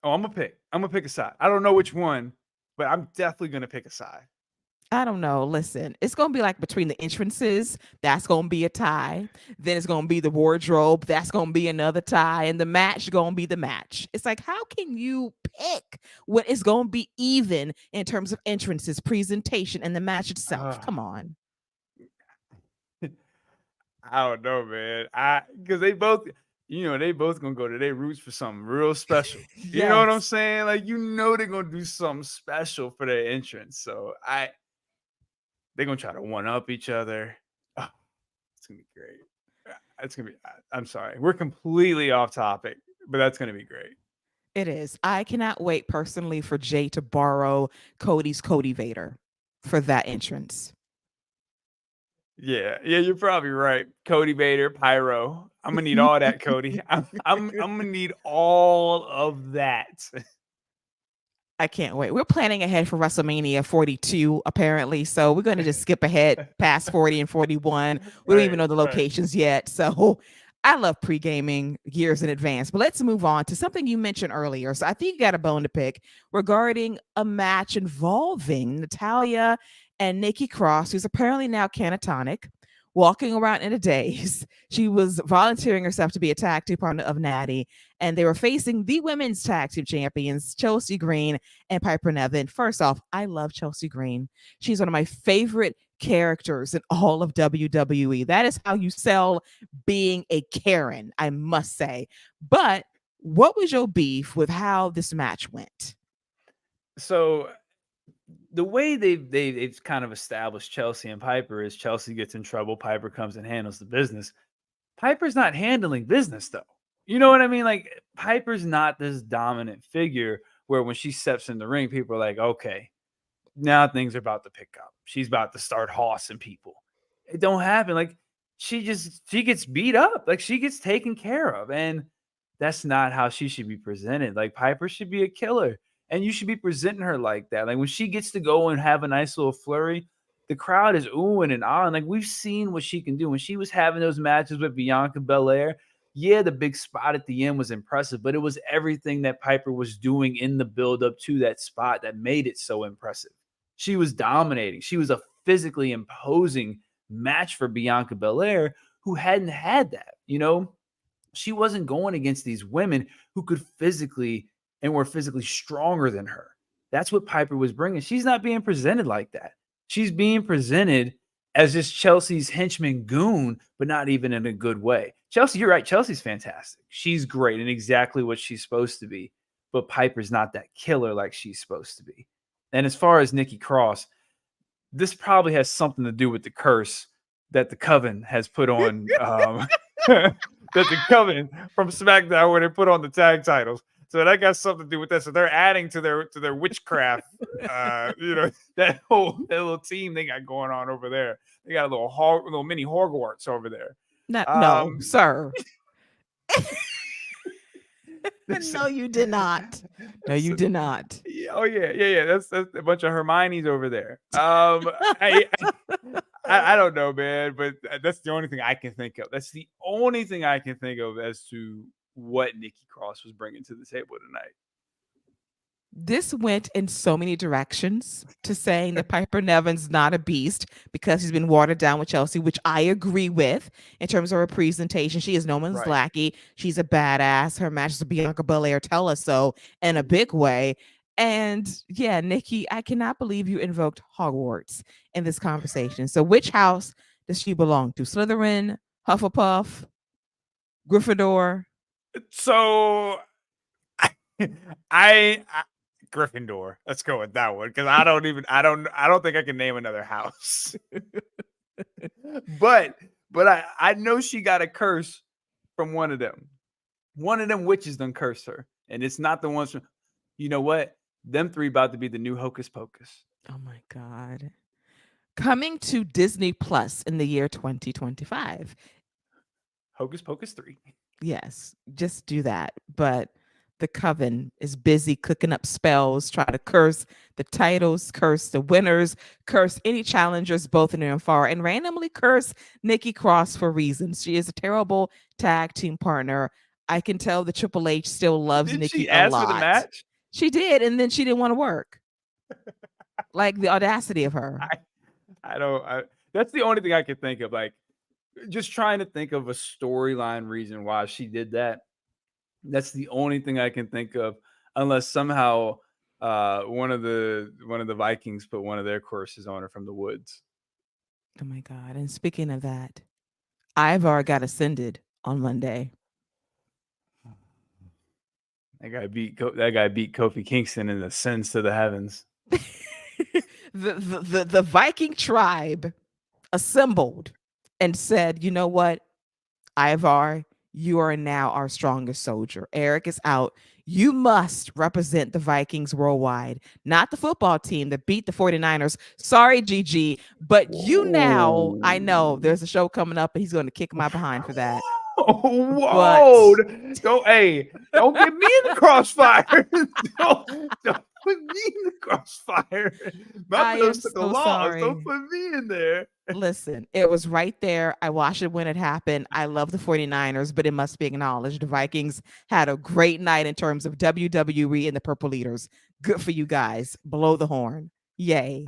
Oh, I'm gonna pick a side. I don't know which one, but I'm definitely gonna pick a side. I don't know. Listen, it's going to be like between the entrances, that's going to be a tie. Then it's going to be the wardrobe, that's going to be another tie. And the match going to be the match. It's like, how can you pick when it's going to be even in terms of entrances, presentation, and the match itself? Come on. I don't know, man. Because they both, they both gonna go to their roots for something real special. You know what I'm Yes. saying? Like, they're gonna do something special for their entrance. So they're gonna try to one up each other. Oh, it's gonna be great. It's gonna be. I'm sorry, we're completely off topic, but that's gonna be great. It is. I cannot wait personally for Jay to borrow Cody's Cody Vader for that entrance. Yeah, you're probably right. Cody Bader, Pyro. I'm gonna need all that, Cody. I'm gonna need all of that. I can't wait. We're planning ahead for WrestleMania 42, apparently. So we're going to just skip ahead past 40 and 41. We don't even know the locations yet. So I love pre-gaming years in advance. But let's move on to something you mentioned earlier. So I think you got a bone to pick regarding a match involving Natalya and Nikki Cross, who's apparently now catatonic, walking around in a daze. She was volunteering herself to be a tag team partner of Natty, and they were facing the women's tag team champions, Chelsea Green and Piper Niven. First off, I love Chelsea Green. She's one of my favorite characters in all of WWE. That is how you sell being a Karen, I must say. But what was your beef with how this match went? So the way they've kind of established Chelsea and Piper is Chelsea gets in trouble, Piper comes and handles the business. Piper's not handling business though. You know what I mean? Like, Piper's not this dominant figure where when she steps in the ring, people are like, okay, now things are about to pick up. She's about to start hossing people. It don't happen. Like, she gets beat up. Like, she gets taken care of. And that's not how she should be presented. Like, Piper should be a killer. And you should be presenting her like that. Like, when she gets to go and have a nice little flurry, the crowd is oohing and ahhing. Like, we've seen what she can do. When she was having those matches with Bianca Belair, yeah, the big spot at the end was impressive, but it was everything that Piper was doing in the build-up to that spot that made it so impressive. She was dominating. She was a physically imposing match for Bianca Belair, who hadn't had that. She wasn't going against these women who could physically and were physically stronger than her. That's what Piper was bringing. She's not being presented like that. She's being presented as just Chelsea's henchman goon, but not even in a good way. Chelsea, you're right. Chelsea's fantastic. She's great and exactly what she's supposed to be. But Piper's not that killer like she's supposed to be. And as far as Nikki Cross, this probably has something to do with the curse that the Coven has put on, that the Coven from SmackDown, where they put on the tag titles. So that got something to do with that. So they're adding to their witchcraft, that little team they got going on over there. They got a little mini Hogwarts over there. No, sir. No, you did not. No, you did not. Oh yeah. That's a bunch of Hermione's over there. I don't know, man, but that's the only thing I can think of. That's the only thing I can think of as to what Nikki Cross was bringing to the table tonight. This went in so many directions to saying that Piper Nevin's not a beast because he's been watered down with Chelsea, which I agree with in terms of her presentation. She is no one's Right. lackey. She's a badass. Her matches with Bianca Belair tell us so in a big way. And yeah, Nikki, I cannot believe you invoked Hogwarts in this conversation. So which house does she belong to? Slytherin, Hufflepuff, Gryffindor? So I Gryffindor. Let's go with that one because I don't think I can name another house. but I know she got a curse from one of them. One of them witches done cursed her, and it's not the ones from. You know what? Them three about to be the new Hocus Pocus. Oh my God. Coming to Disney Plus in the year 2025. Hocus Pocus 3. Yes, just do that. But the coven is busy cooking up spells, try to curse the titles, curse the winners, curse any challengers, both near and far, and randomly curse Nikki Cross for reasons. She is a terrible tag team partner. I can tell the Triple H still loves Did Nikki she a ask lot. for the match? She did, and then she didn't want to work. Like the audacity of her. That's the only thing I can think of. Like, just trying to think of a storyline reason why she did that. That's the only thing I can think of, unless somehow one of the Vikings put one of their curses on her from the woods. Oh my God. And speaking of that, Ivar got ascended on Monday. That guy beat Kofi Kingston and ascends to the heavens. the Viking tribe assembled and said, you know what, Ivar, you are now our strongest soldier. Eric is out. You must represent the Vikings worldwide, not the football team that beat the 49ers. Sorry, Gigi, but you now, I know there's a show coming up and he's going to kick my behind for that. Whoa! Don't get me in the crossfire. don't put me in the crossfire. I am so sorry. Don't put me in there. Listen, it was right there. I watched it when it happened. I love the 49ers, but it must be acknowledged the Vikings had a great night in terms of WWE and the Purple Leaders. Good for you guys. Blow the horn. Yay.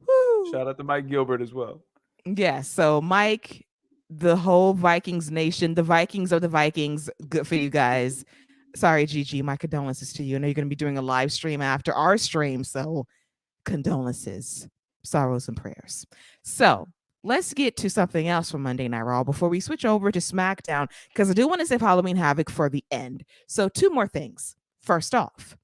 Woo. Shout out to Mike Gilbert as well. Yeah, so Mike, the whole Vikings nation, the Vikings are the Vikings. Good for you guys. Sorry, Gigi, my condolences to you. I know you're going to be doing a live stream after our stream, so condolences, sorrows, and prayers. So let's get to something else from Monday Night Raw before we switch over to SmackDown, because I do want to save Halloween Havoc for the end. So two more things. First off,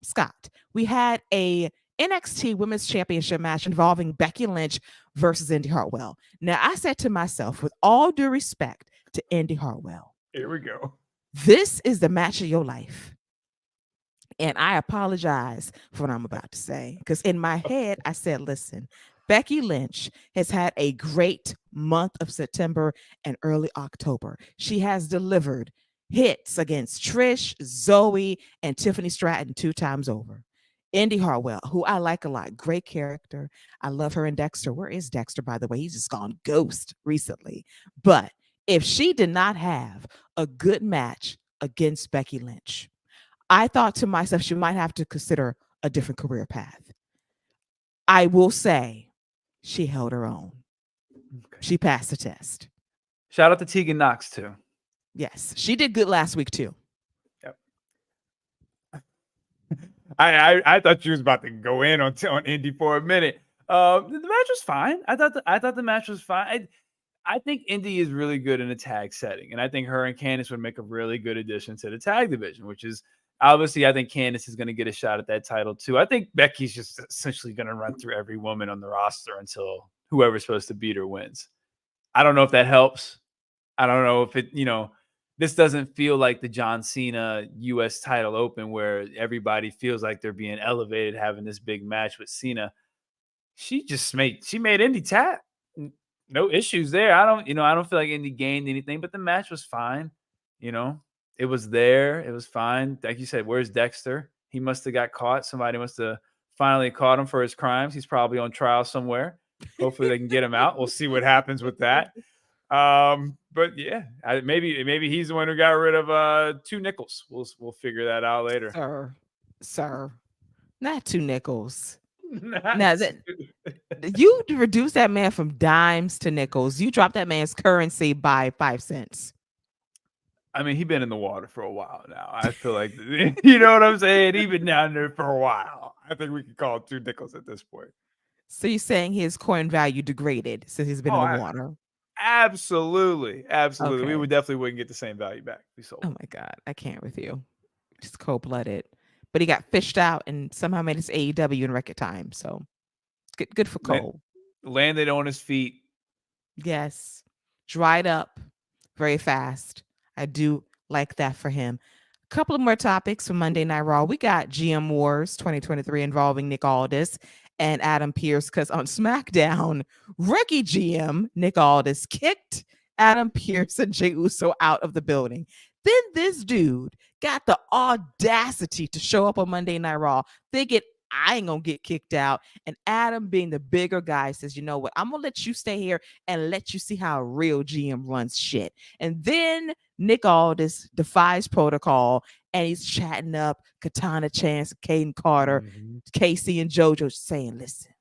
Scott, we had a NXT Women's Championship match involving Becky Lynch versus Indy Hartwell. Now, I said to myself, with all due respect to Indy Hartwell, here we go. This is the match of your life. And I apologize for what I'm about to say, because in my head, I said, listen, Becky Lynch has had a great month of September and early October. She has delivered hits against Trish, Zoe, and Tiffany Stratton 2 times over. Indy Hartwell, who I like a lot, great character. I love her in Dexter. Where is Dexter, by the way? He's just gone ghost recently. But if she did not have a good match against Becky Lynch, I thought to myself, she might have to consider a different career path. I will say she held her own. Okay. She passed the test. Shout out to Tegan Knox, too. Yes, she did good last week, too. Yep. I thought you was about to go in on Indy for a minute. The match was fine. I thought the match was fine. I think Indy is really good in a tag setting, and I think her and Candice would make a really good addition to the tag division, which is obviously I think Candice is going to get a shot at that title too. I think Becky's just essentially going to run through every woman on the roster until whoever's supposed to beat her wins. I don't know if that helps. I don't know if it, this doesn't feel like the John Cena US title open where everybody feels like they're being elevated having this big match with Cena. She made Indy tap. No issues there. I don't feel like Indy gained anything, but the match was fine. It was there. It was fine. Like you said, where's Dexter? He must have got caught. Somebody must have finally caught him for his crimes. He's probably on trial somewhere. Hopefully they can get him out. We'll see what happens with that. But yeah, maybe he's the one who got rid of 2 nickels. We'll figure that out later. Sir, not 2 nickels. Not Now that you reduce that man from dimes to nickels, you drop that man's currency by 5 cents. I mean, he been in the water for a while now. I feel like, you know what I'm saying? He been down there for a while. I think we can call it 2 nickels at this point. So you're saying his coin value degraded since he's been in the water? Absolutely. Absolutely. Okay. We definitely wouldn't get the same value back if we sold. Oh my God, I can't with you. Just cold-blooded. But he got fished out and somehow made his AEW in record time. So good for Cole. Landed on his feet. Yes. Dried up very fast. I do like that for him. A couple of more topics from Monday Night Raw. We got GM Wars 2023 involving Nick Aldis and Adam Pearce, because on SmackDown, rookie GM Nick Aldis kicked Adam Pearce and Jey Uso out of the building. Then this dude got the audacity to show up on Monday Night Raw thinking, I ain't gonna get kicked out. And Adam, being the bigger guy, says, you know what? I'm gonna let you stay here and let you see how a real GM runs shit. And then Nick Aldis defies protocol and he's chatting up Katana Chance, Caden Carter, Casey, and JoJo, saying, listen,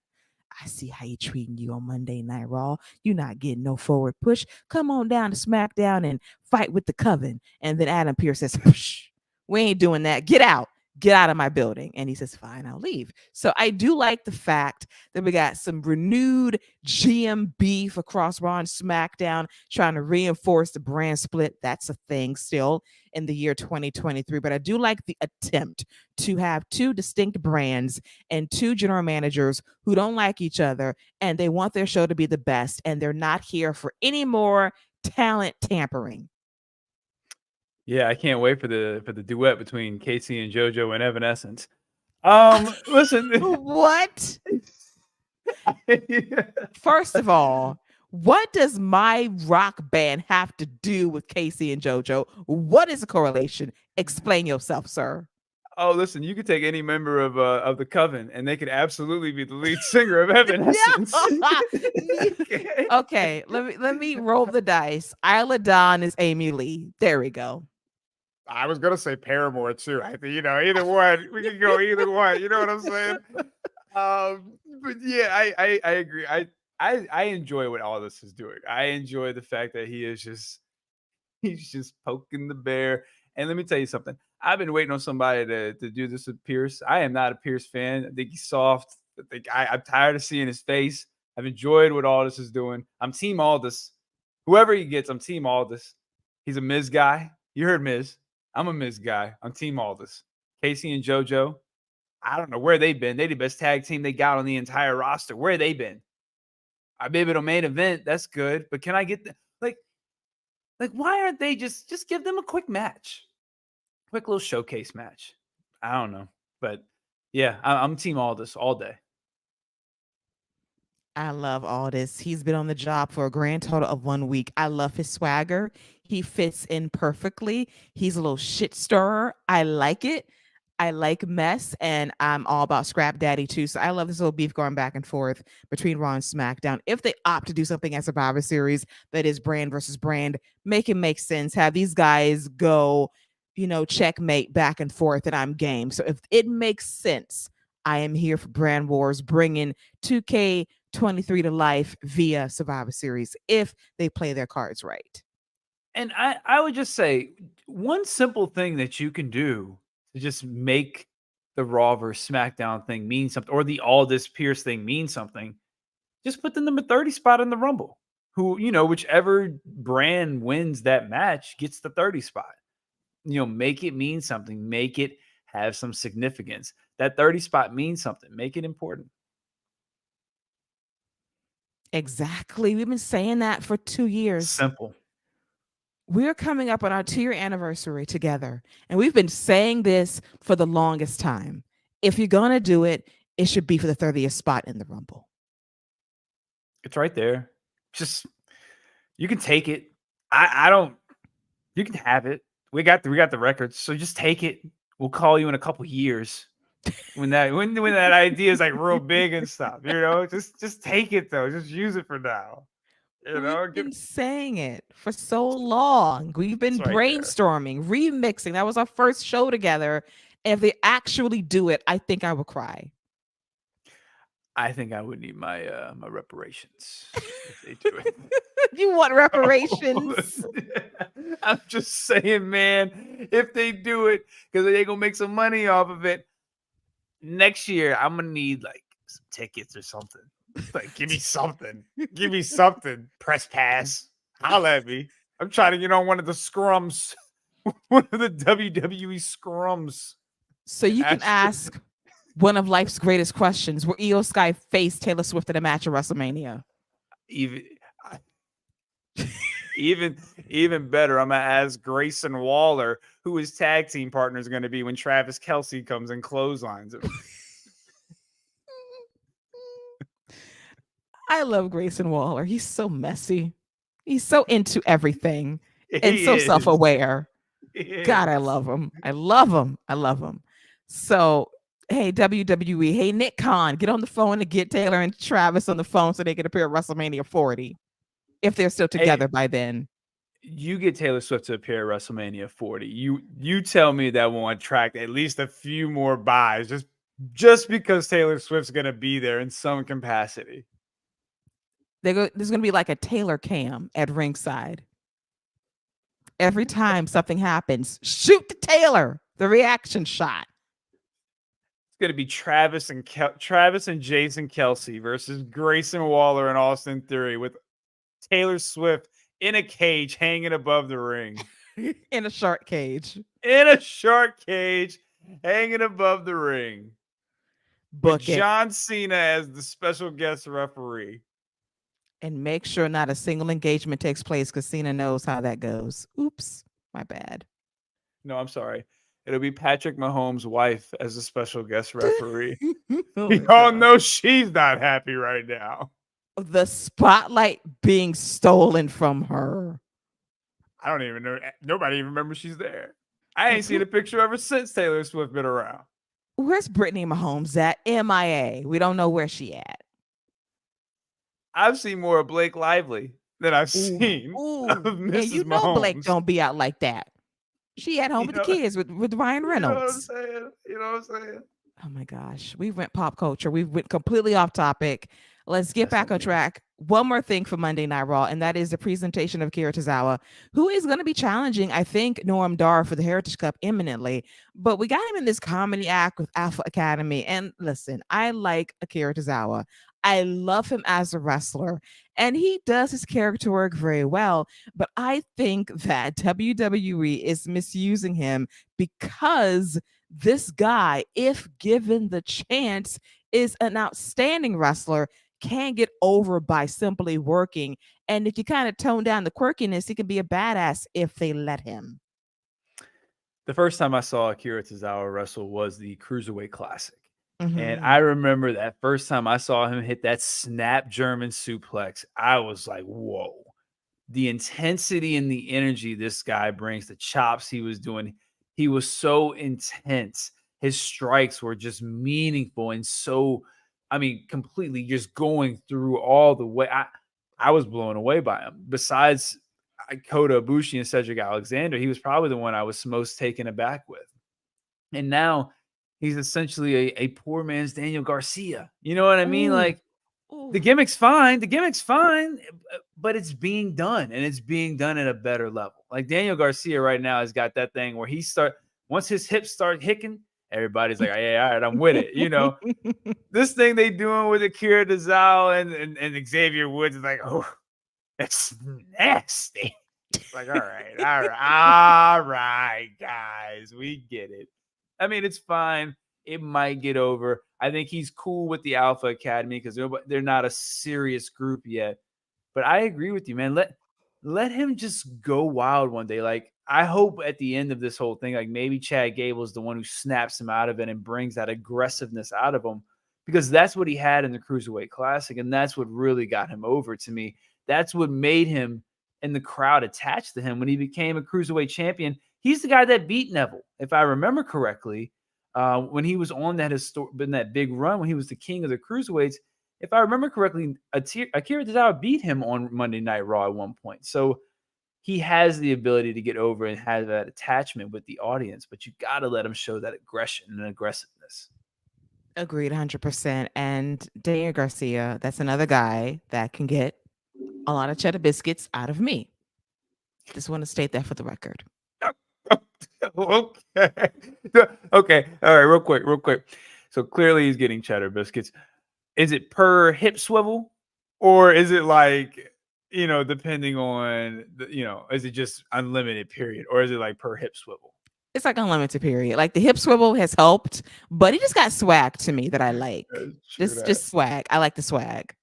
I see how you treating you on Monday Night Raw. You're not getting no forward push. Come on down to SmackDown and fight with the Coven. And then Adam Pearce says, we ain't doing that. Get out. Get out of my building. And he says, fine, I'll leave. So I do like the fact that we got some renewed GM beef across Raw and SmackDown, trying to reinforce the brand split. That's a thing still in the year 2023. But I do like the attempt to have 2 distinct brands and 2 general managers who don't like each other, and they want their show to be the best, and they're not here for any more talent tampering. Yeah, I can't wait for the duet between Casey and JoJo and Evanescence. Listen. What? First of all, what does my rock band have to do with Casey and JoJo? What is the correlation? Explain yourself, sir. Oh, listen, you could take any member of the Coven, and they could absolutely be the lead singer of Evanescence. Okay, let me roll the dice. Isla Dawn is Amy Lee. There we go. I was gonna say Paramore too. I think, either one. We could go either one. You know what I'm saying? But yeah, I agree. I enjoy what all this is doing. I enjoy the fact that he's just poking the bear. And let me tell you something. I've been waiting on somebody to do this with Pierce. I am not a Pierce fan. I think he's soft. I'm tired of seeing his face. I've enjoyed what Aldis is doing. I'm Team Aldis. Whoever he gets, I'm Team Aldis. He's a Miz guy. You heard Miz. I'm a Miz guy. I'm Team Aldis. Casey and JoJo, I don't know where they've been. They're the best tag team they got on the entire roster. Where they been? I maybe it'll main event. That's good. But can I get like why aren't they just give them a quick match? Quick little showcase match. I don't know. But yeah, I'm Team Aldis all day. I love Aldis. He's been on the job for a grand total of 1 week. I love his swagger. He fits in perfectly. He's a little shit stirrer. I like it. I like mess, and I'm all about Scrap Daddy too. So I love this little beef going back and forth between Raw and SmackDown. If they opt to do something at Survivor Series that is brand versus brand, make it make sense. Have these guys go, checkmate back and forth, and I'm game. So if it makes sense, I am here for brand wars, bringing 2K23 to life via Survivor Series if they play their cards right. And I would just say one simple thing that you can do to just make the Raw versus SmackDown thing mean something, or the Aldis Pierce thing mean something, just put the number 30 spot in the Rumble. Whichever brand wins that match gets the 30 spot. Make it mean something. Make it have some significance. That 30 spot means something. Make it important. Exactly. We've been saying that for 2 years. Simple. We're coming up on our 2-year anniversary together, and we've been saying this for the longest time. If you're going to do it, it should be for the 30th spot in the Rumble. It's right there. Just, you can take it. I don't, you can have it. We got the records, so just take it. We'll call you in a couple years when that idea is like real big and stuff. Just take it though. Just use it for now. We've been saying it for so long. We've been brainstorming, remixing. That was our first show together. And if they actually do it, I think I would cry. I think I would need my my reparations if they do it. You want reparations? I'm just saying, man, if they do it, because they're gonna make some money off of it. Next year, I'm gonna need like some tickets or something. Like, give me something. Give me something. Press pass. Holla at me. I'm trying to get on one of the scrums. One of the WWE scrums. So you can ask one of life's greatest questions: will Io Sky face Taylor Swift in a match at WrestleMania? Even better, I'm gonna ask Grayson Waller who his tag team partner is gonna be when Travis Kelce comes and clotheslines him. I love Grayson Waller. He's so messy. He's so into everything and He so is. self-aware. He God, I is. love him. I love him. I love him. So, hey, WWE, hey, Nick Khan, get on the phone and get Taylor and Travis on the phone so they can appear at WrestleMania 40 if they're still together by then. You get Taylor Swift to appear at WrestleMania 40. You tell me that won't attract at least a few more buys just because Taylor Swift's gonna be there in some capacity. There's going to be like a Taylor cam at ringside. Every time something happens, shoot to Taylor, the reaction shot. It's gonna be Travis and Jason Kelce versus Grayson Waller and Austin Theory with Taylor Swift in a cage hanging above the ring. In a shark cage. In a shark cage hanging above the ring. Book with it. John Cena as the special guest referee. And make sure not a single engagement takes place because Cena knows how that goes. Oops, my bad. No, I'm sorry. It'll be Patrick Mahomes' wife as a special guest referee. Oh we all know she's not happy right now. The spotlight being stolen from her. I don't even know. Nobody even remembers she's there. I ain't seen a picture of her since Taylor Swift been around. Where's Brittany Mahomes at? MIA. We don't know where she at. I've seen more of Blake Lively than I've seen of Mrs. And you know Mahomes. Blake don't be out like that. She at home with the kids with Ryan Reynolds. You know what I'm saying? Oh my gosh. We went pop culture. We went completely off topic. Let's get back on track. One more thing for Monday Night Raw, and that is the presentation of Akira Tozawa, who is going to be challenging, I think, Noam Dar for the Heritage Cup imminently. But we got him in this comedy act with Alpha Academy. And listen, I like Akira Tozawa. I love him as a wrestler, and he does his character work very well. But I think that WWE is misusing him because this guy, if given the chance, is an outstanding wrestler, can get over by simply working. And if you kind of tone down the quirkiness, he can be a badass if they let him. The first time I saw Akira Tozawa wrestle was the Cruiserweight Classic. Mm-hmm. And I remember that first time I saw him hit that snap German suplex, I was like, whoa. The intensity and the energy this guy brings, the chops he was doing, he was so intense. His strikes were just meaningful and so, I mean, completely just going through all the way. I was blown away by him. Besides Kota Ibushi and Cedric Alexander, he was probably the one I was most taken aback with. And now he's essentially a poor man's Daniel Garcia. You know what I mean? Like, the gimmick's fine. The gimmick's fine, but it's being done, and it's being done at a better level. Like Daniel Garcia right now has got that thing where once his hips start hicking, everybody's like, "Hey, all right, I'm with it." You know, this thing they doing with Akira Tozawa and Xavier Woods is like, "Oh, that's nasty." It's like, all right, guys, we get it. I mean, it's fine. It might get over. I think he's cool with the Alpha Academy because they're not a serious group yet. But I agree with you, man. Let him just go wild one day. Like, I hope at the end of this whole thing, like maybe Chad Gable is the one who snaps him out of it and brings that aggressiveness out of him, because that's what he had in the Cruiserweight Classic, and that's what really got him over to me. That's what made him and the crowd attached to him when he became a Cruiserweight champion. He's the guy that beat Neville, if I remember correctly, when he was on that big run when he was the king of the Cruiserweights. If I remember correctly, Akira Tozawa beat him on Monday Night Raw at one point. So he has the ability to get over and have that attachment with the audience, but you got to let him show that aggression and aggressiveness. Agreed 100%. And Daniel Garcia, that's another guy that can get a lot of cheddar biscuits out of me. Just want to state that for the record. Okay. Okay. All right. Real quick. So clearly he's getting cheddar biscuits. Is it per hip swivel, or is it like, depending on is it just unlimited period, or is it like per hip swivel? It's like unlimited period. Like the hip swivel has helped, but he just got swag to me that I like. Just swag. I like the swag.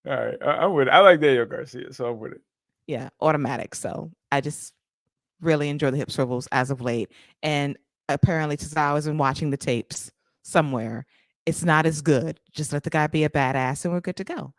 All right. I'm with it. I like Daniel Garcia, so I'm with it. Yeah, automatic. So I just really enjoy the hip swivels as of late. And apparently, since I was been watching the tapes somewhere, it's not as good. Just let the guy be a badass and we're good to go.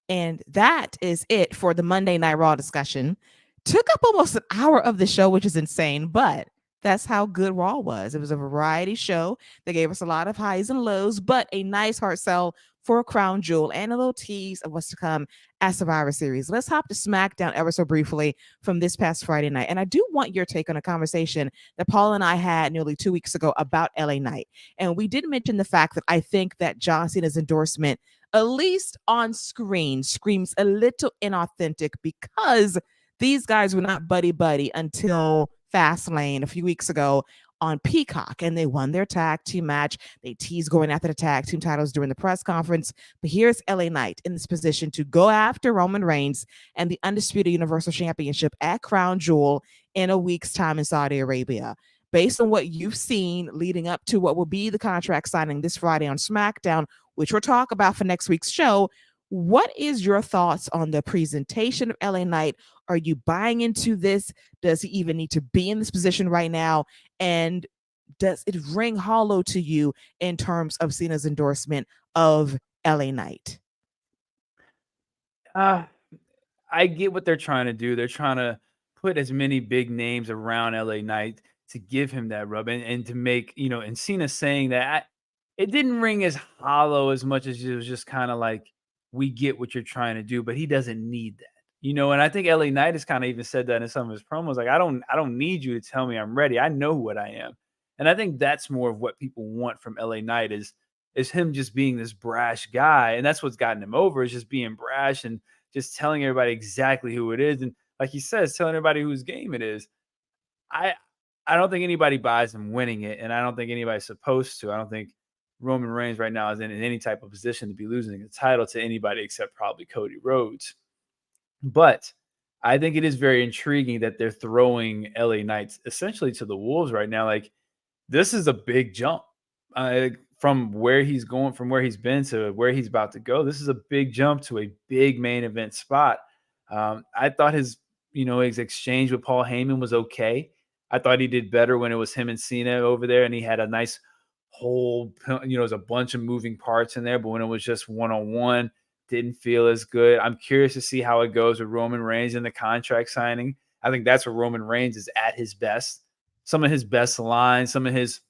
And that is it for the Monday Night Raw discussion. Took up almost an hour of the show, which is insane, but that's how good Raw was. It was a variety show that gave us a lot of highs and lows, but a nice hard sell for a crown jewel and a little tease of what's to come at Survivor Series. Let's hop to SmackDown ever so briefly from this past Friday night. And I do want your take on a conversation that Paul and I had nearly 2 weeks ago about LA Knight. And we did mention the fact that I think that John Cena's endorsement, at least on screen, screams a little inauthentic because these guys were not buddy-buddy until Fastlane a few weeks ago on Peacock, and they won their tag team match. They teased going after the tag team titles during the press conference. But here's LA Knight in this position to go after Roman Reigns and the Undisputed Universal Championship at Crown Jewel in a week's time in Saudi Arabia. Based on what you've seen leading up to what will be the contract signing this Friday on SmackDown, which we'll talk about for next week's show, what is your thoughts on the presentation of LA Knight? Are you buying into this? Does he even need to be in this position right now? And does it ring hollow to you in terms of Cena's endorsement of LA Knight? I get what they're trying to do. They're trying to put as many big names around LA Knight to give him that rub and to make, and Cena saying that it didn't ring as hollow as much as it was just kind of like, we get what you're trying to do, but he doesn't need that. And I think LA Knight has kind of even said that in some of his promos. Like, I don't need you to tell me I'm ready. I know what I am. And I think that's more of what people want from LA Knight is him just being this brash guy. And that's what's gotten him over, is just being brash and just telling everybody exactly who it is. And like he says, telling everybody whose game it is. I don't think anybody buys him winning it. And I don't think anybody's supposed to. I don't think Roman Reigns right now is in any type of position to be losing the title to anybody except probably Cody Rhodes. But I think it is very intriguing that they're throwing LA Knights essentially to the wolves right now. Like, this is a big jump from where he's going, from where he's been to where he's about to go. This is a big jump to a big main event spot. I thought his exchange with Paul Heyman was okay. I thought he did better when it was him and Cena over there, and he had a nice whole, there's a bunch of moving parts in there, but when it was just one-on-one, didn't feel as good. I'm curious to see how it goes with Roman Reigns in the contract signing. I think that's where Roman Reigns is at his best. Some of his best lines, some of his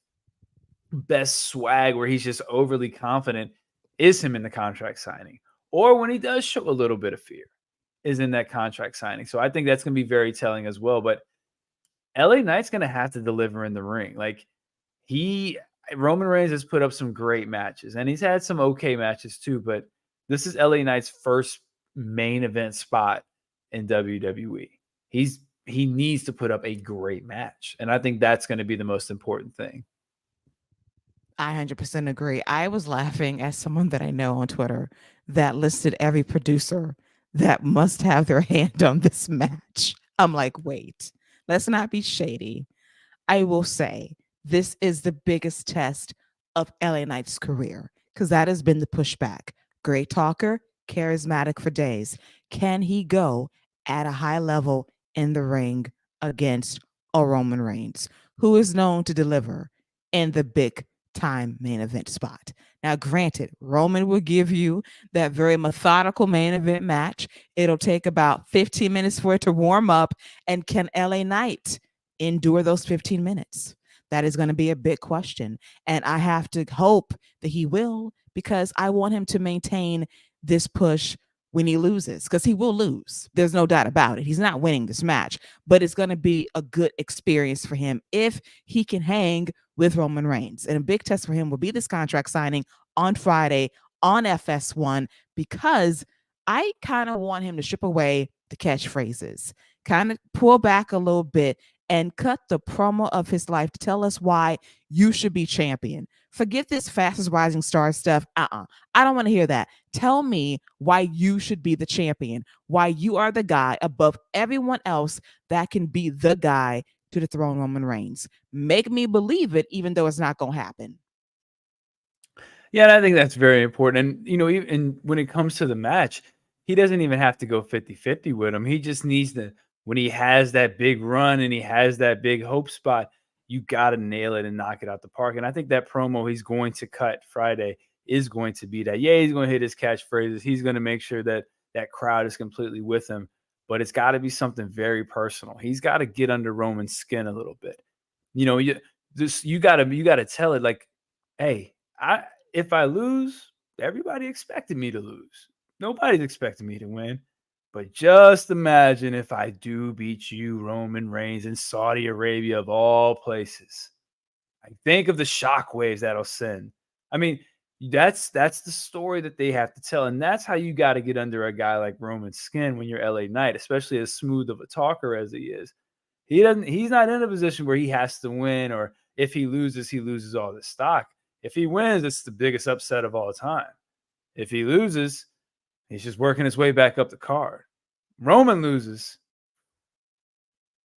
best swag where he's just overly confident is him in the contract signing. Or when he does show a little bit of fear is in that contract signing. So I think that's going to be very telling as well. But LA Knight's going to have to deliver in the ring. Like, Roman Reigns has put up some great matches, and he's had some okay matches too, but this is LA Knight's first main event spot in WWE. He needs to put up a great match, and I think that's going to be the most important thing. I 100% agree. I was laughing at someone that I know on Twitter that listed every producer that must have their hand on this match. I'm like, wait, let's not be shady. I will say this is the biggest test of LA Knight's career because that has been the pushback. Great talker, charismatic for days. Can he go at a high level in the ring against a Roman Reigns, who is known to deliver in the big time main event spot? Now, granted, Roman will give you that very methodical main event match. It'll take about 15 minutes for it to warm up. And can LA Knight endure those 15 minutes? That is going to be a big question. And I have to hope that he will, because I want him to maintain this push when he loses, because he will lose. There's no doubt about it. He's not winning this match, but it's going to be a good experience for him if he can hang with Roman Reigns. And a big test for him will be this contract signing on Friday on FS1, because I kind of want him to strip away the catchphrases, kind of pull back a little bit and cut the promo of his life to tell us why you should be champion. Forget this fastest rising star stuff. I don't want to hear that. Tell me why you should be the champion, why you are the guy above everyone else that can be the guy to dethrone Roman Reigns. Make me believe it, even though it's not going to happen. Yeah, and I think that's very important. And, even when it comes to the match, he doesn't even have to go 50-50 with him. He just needs to, when he has that big run and he has that big hope spot, you got to nail it and knock it out the park. And I think that promo he's going to cut Friday is going to be that. Yeah, he's going to hit his catchphrases. He's going to make sure that that crowd is completely with him. But it's got to be something very personal. He's got to get under Roman's skin a little bit. You got to tell it like, hey, if I lose, everybody expected me to lose. Nobody's expecting me to win. But just imagine if I do beat you, Roman Reigns, in Saudi Arabia of all places. I think of the shockwaves that'll send. I mean, that's the story that they have to tell. And that's how you got to get under a guy like Roman's skin when you're LA Knight, especially as smooth of a talker as he is. He's not in a position where he has to win, or if he loses all the stock. If he wins, it's the biggest upset of all time. If he loses, he's just working his way back up the card. Roman loses.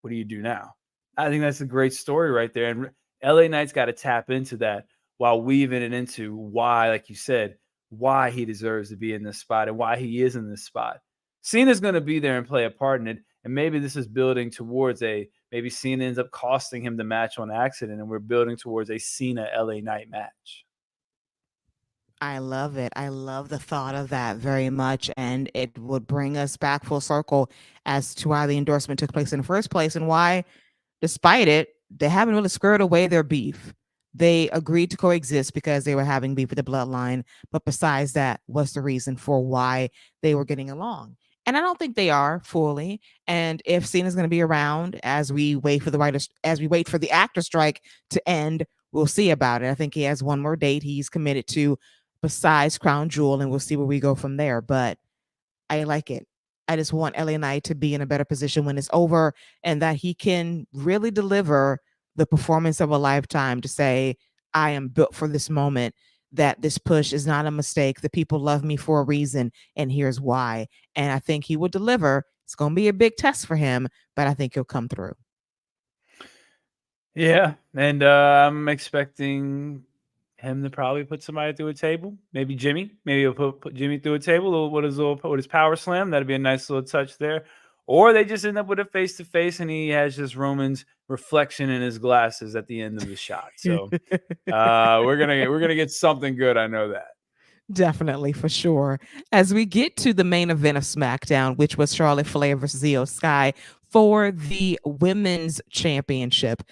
What do you do now? I think that's a great story right there. And LA Knight's got to tap into that while weaving it into why, like you said, why he deserves to be in this spot and why he is in this spot. Cena's going to be there and play a part in it. And maybe this is building towards maybe Cena ends up costing him the match on accident, and we're building towards a Cena LA Knight match. I love it. I love the thought of that very much. And it would bring us back full circle as to why the endorsement took place in the first place and why, despite it, they haven't really squared away their beef. They agreed to coexist because they were having beef with the bloodline. But besides that, what's the reason for why they were getting along? And I don't think they are fully. And if Cena's going to be around as we wait for the actor strike to end, we'll see about it. I think he has one more date he's committed to besides Crown Jewel, and we'll see where we go from there. But I like it. I just want LA Knight to be in a better position when it's over, and that he can really deliver the performance of a lifetime to say, I am built for this moment, that this push is not a mistake. The people love me for a reason, and here's why. And I think he will deliver. It's going to be a big test for him, but I think he'll come through. Yeah, and I'm expecting him to probably put somebody through a table. Maybe Jimmy. Maybe he'll put Jimmy through a table with his power slam. That'd be a nice little touch there. Or they just end up with a face-to-face, and he has just Roman's reflection in his glasses at the end of the shot. So we're gonna get something good. I know that. Definitely, for sure. As we get to the main event of SmackDown, which was Charlotte Flair versus Io Sky for the Women's Championship.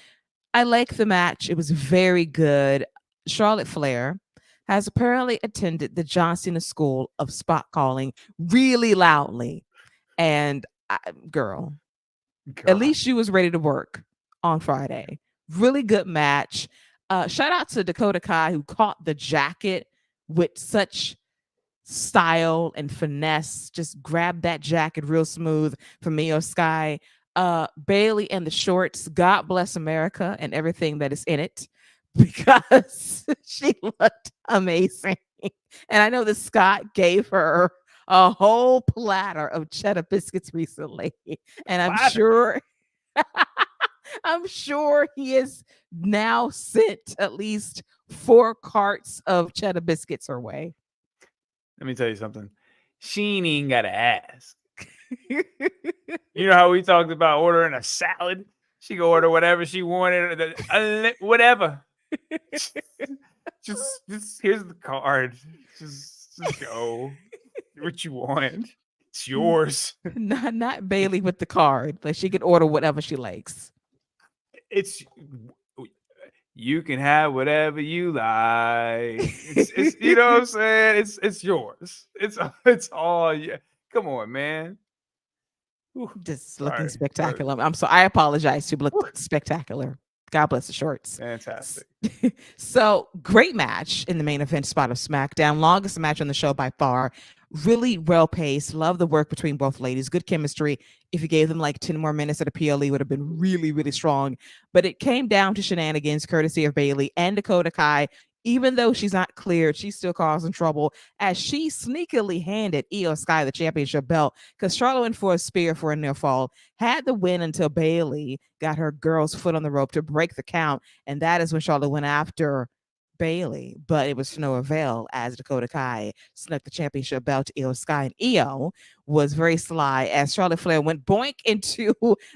I like the match. It was very good. Charlotte Flair has apparently attended the John Cena School of Spot Calling really loudly. And girl, at least she was ready to work on Friday. Really good match. Shout out to Dakota Kai, who caught the jacket with such style and finesse. Just grabbed that jacket real smooth from Io Sky. Bailey and the shorts, God bless America and everything that is in it, because she looked amazing. And I know that Scott gave her a whole platter of cheddar biscuits recently, and I'm sure he has now sent at least 4 carts of cheddar biscuits her way. Let me tell you something. She ain't got to ask. You know how we talked about ordering a salad? She could order whatever she wanted, whatever. just here's the card. Just go. What you want. It's yours. Not Bailey with the card. Like, she could order whatever she likes. You can have whatever you like. It's you know what I'm saying? It's yours. It's all. Yeah. Come on, man. Just looking spectacular. I'm sorry. I apologize. You look spectacular. God bless the shorts. Fantastic. So great match in the main event spot of SmackDown. Longest match on the show by far. Really well paced. Love the work between both ladies. Good chemistry. If you gave them like 10 more minutes at a PLE, would have been really, really strong. But it came down to shenanigans, courtesy of Bayley and Dakota Kai. Even though she's not cleared, she's still causing trouble as she sneakily handed Io Sky the championship belt because Charlotte went for a spear for a near fall, had the win until Bayley got her girl's foot on the rope to break the count. And that is when Charlotte went after Bayley, but it was to no avail as Dakota Kai snuck the championship belt to Io Sky. And Io was very sly as Charlotte Flair went boink into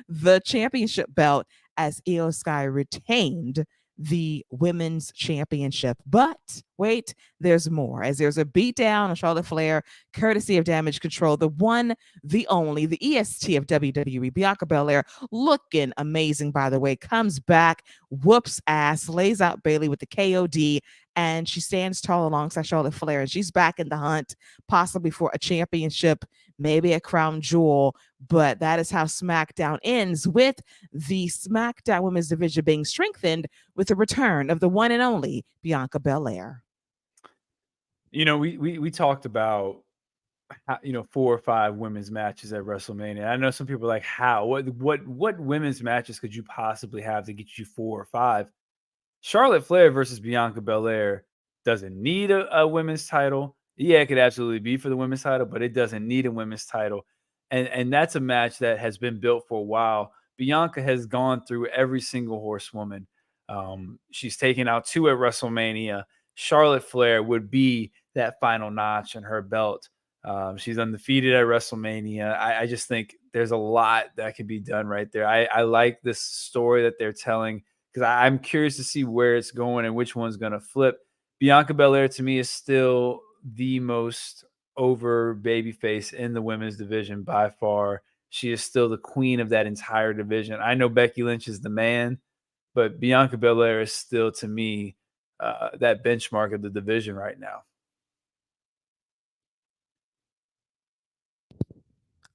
the championship belt as Io Sky retained the women's championship. But wait, there's more, as there's a beatdown on Charlotte Flair, courtesy of Damage Control, the one, the only, the EST of WWE, Bianca Belair, looking amazing, by the way, comes back, whoops ass, lays out Bayley with the KOD, and she stands tall alongside Charlotte Flair, and she's back in the hunt, possibly for a championship, maybe a crown jewel. But that is how SmackDown ends, with the SmackDown Women's Division being strengthened with the return of the one and only Bianca Belair. You know, we talked about, you know, 4 or 5 women's matches at WrestleMania. I know some people are like, how? What women's matches could you possibly have to get you 4 or 5? Charlotte Flair versus Bianca Belair doesn't need a women's title. Yeah, it could absolutely be for the women's title, but it doesn't need a women's title. And that's a match that has been built for a while. Bianca has gone through every single horsewoman. She's taken out 2 at WrestleMania. Charlotte Flair would be that final notch in her belt. She's undefeated at WrestleMania. I just think there's a lot that can be done right there. I like this story that they're telling because I'm curious to see where it's going and which one's going to flip. Bianca Belair, to me, is still the most over babyface in the women's division by far. She is still the queen of that entire division. I know Becky Lynch is the man, but Bianca Belair is still, to me, that benchmark of the division right now.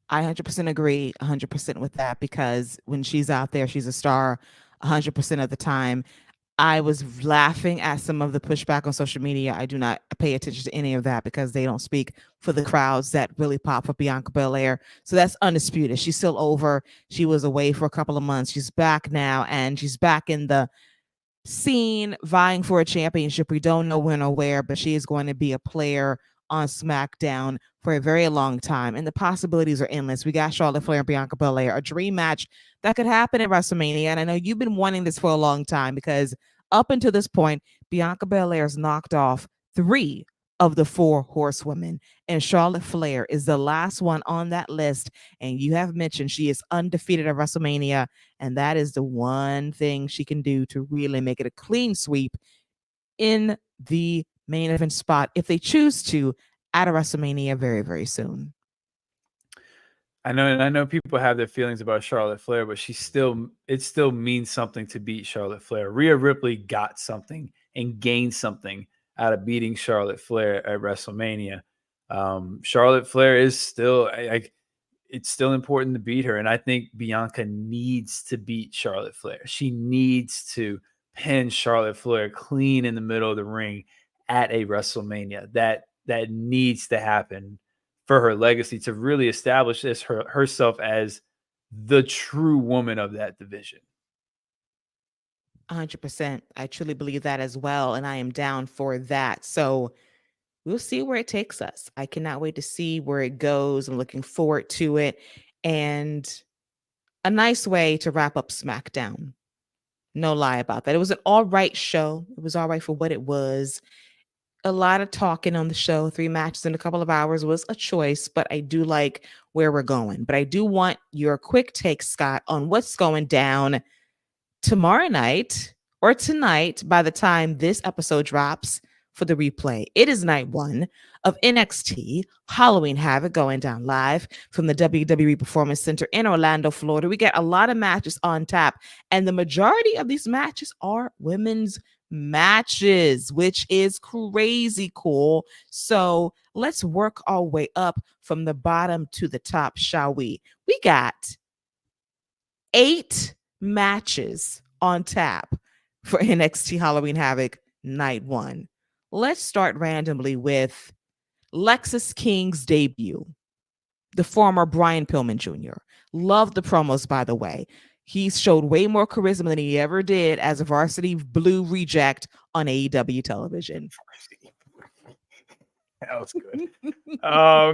I 100% agree 100% with that, because when she's out there, she's a star 100% of the time. I was laughing at some of the pushback on social media. I do not pay attention to any of that because they don't speak for the crowds that really pop for Bianca Belair. So that's undisputed. She's still over. She was away for a couple of months. She's back now, and she's back in the scene vying for a championship. We don't know when or where, but she is going to be a player on SmackDown for a very long time, and the possibilities are endless. We got Charlotte Flair and Bianca Belair, a dream match that could happen at WrestleMania, and I know you've been wanting this for a long time because up until this point, Bianca Belair has knocked off 3 of the 4 horsewomen, and Charlotte Flair is the last one on that list. And you have mentioned she is undefeated at WrestleMania, and that is the one thing she can do to really make it a clean sweep in the main event spot if they choose to at a WrestleMania very, very soon. I know people have their feelings about Charlotte Flair, but it still means something to beat Charlotte Flair. Rhea Ripley got something and gained something out of beating Charlotte Flair at WrestleMania. Charlotte Flair is still it's still important to beat her, and I think Bianca needs to beat Charlotte Flair. She needs to pin Charlotte Flair clean in the middle of the ring at a WrestleMania. That needs to happen for her legacy to really establish herself as the true woman of that division. 100%. I truly believe that as well, and I am down for that. So we'll see where it takes us. I cannot wait to see where it goes. I'm looking forward to it. And a nice way to wrap up SmackDown. No lie about that. It was an all right show. It was all right for what it was. A lot of talking on the show. 3 matches in a couple of hours was a choice, but I do like where we're going. But I do want your quick take, Scott, on what's going down tomorrow night or tonight by the time this episode drops for the replay. It is night 1 of NXT Halloween Havoc going down live from the WWE Performance Center in Orlando, Florida. We get a lot of matches on tap, and the majority of these matches are women's matches, which is crazy cool. So let's work our way up from the bottom to the top, shall we? We got 8 matches on tap for NXT Halloween Havoc night 1. Let's start randomly with Lexis King's debut, the former Brian Pillman Jr. Love the promos, by the way. He showed way more charisma than he ever did as a Varsity Blue reject on AEW television. That was good.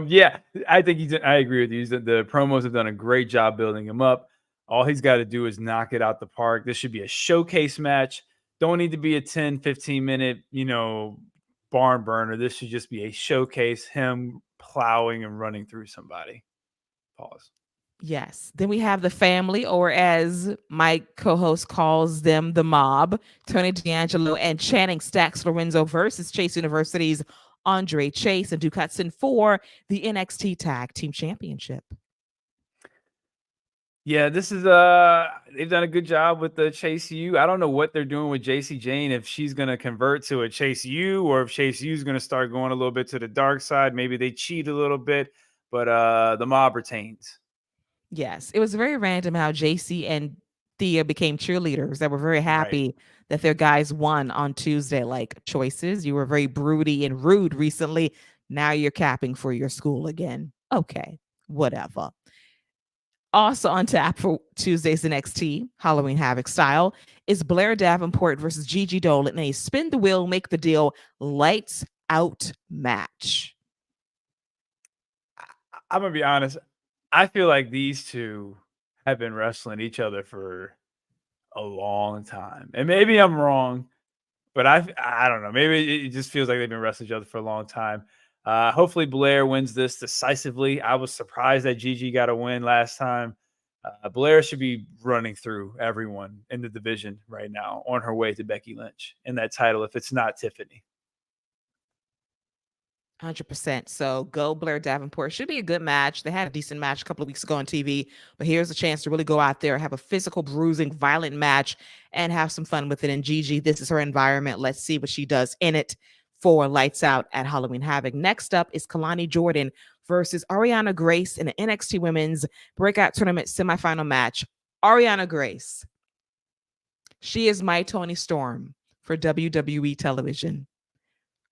Yeah, I think I agree with you. The promos have done a great job building him up. All he's got to do is knock it out the park. This should be a showcase match. Don't need to be a 10, 15 minute, barn burner. This should just be a showcase, him plowing and running through somebody. Pause. Yes. Then we have the family, or as my co-host calls them, the mob, Tony D'Angelo and Channing Stacks Lorenzo versus Chase University's Andre Chase and Duke Hudson for the NXT Tag Team Championship. Yeah, this is they've done a good job with the Chase U. I don't know what they're doing with JC Jane, if she's going to convert to a Chase U or if Chase U is going to start going a little bit to the dark side. Maybe they cheat a little bit, but the mob retains. Yes, it was very random how JC and Thea became cheerleaders. They were very happy that their guys won on Tuesday. Like, choices, you were very broody and rude recently. Now you're capping for your school again. Okay, whatever. Also on tap for Tuesday's NXT Halloween Havoc style is Blair Davenport versus Gigi Dolan in a spin the wheel, make the deal, lights out match. I'm going to be honest. I feel like these two have been wrestling each other for a long time. And maybe I'm wrong, but I don't know. Maybe it just feels like they've been wrestling each other for a long time. Hopefully Blair wins this decisively. I was surprised that Gigi got a win last time. Blair should be running through everyone in the division right now on her way to Becky Lynch in that title, if it's not Tiffany. 100%. So go Blair Davenport. Should be a good match. They had a decent match a couple of weeks ago on TV, but here's a chance to really go out there, have a physical, bruising, violent match, and have some fun with it. And Gigi, this is her environment. Let's see what she does in it for Lights Out at Halloween Havoc. Next up is Kalani Jordan versus Ariana Grace in the NXT Women's Breakout Tournament semifinal match. Ariana Grace, she is my Toni Storm for WWE television.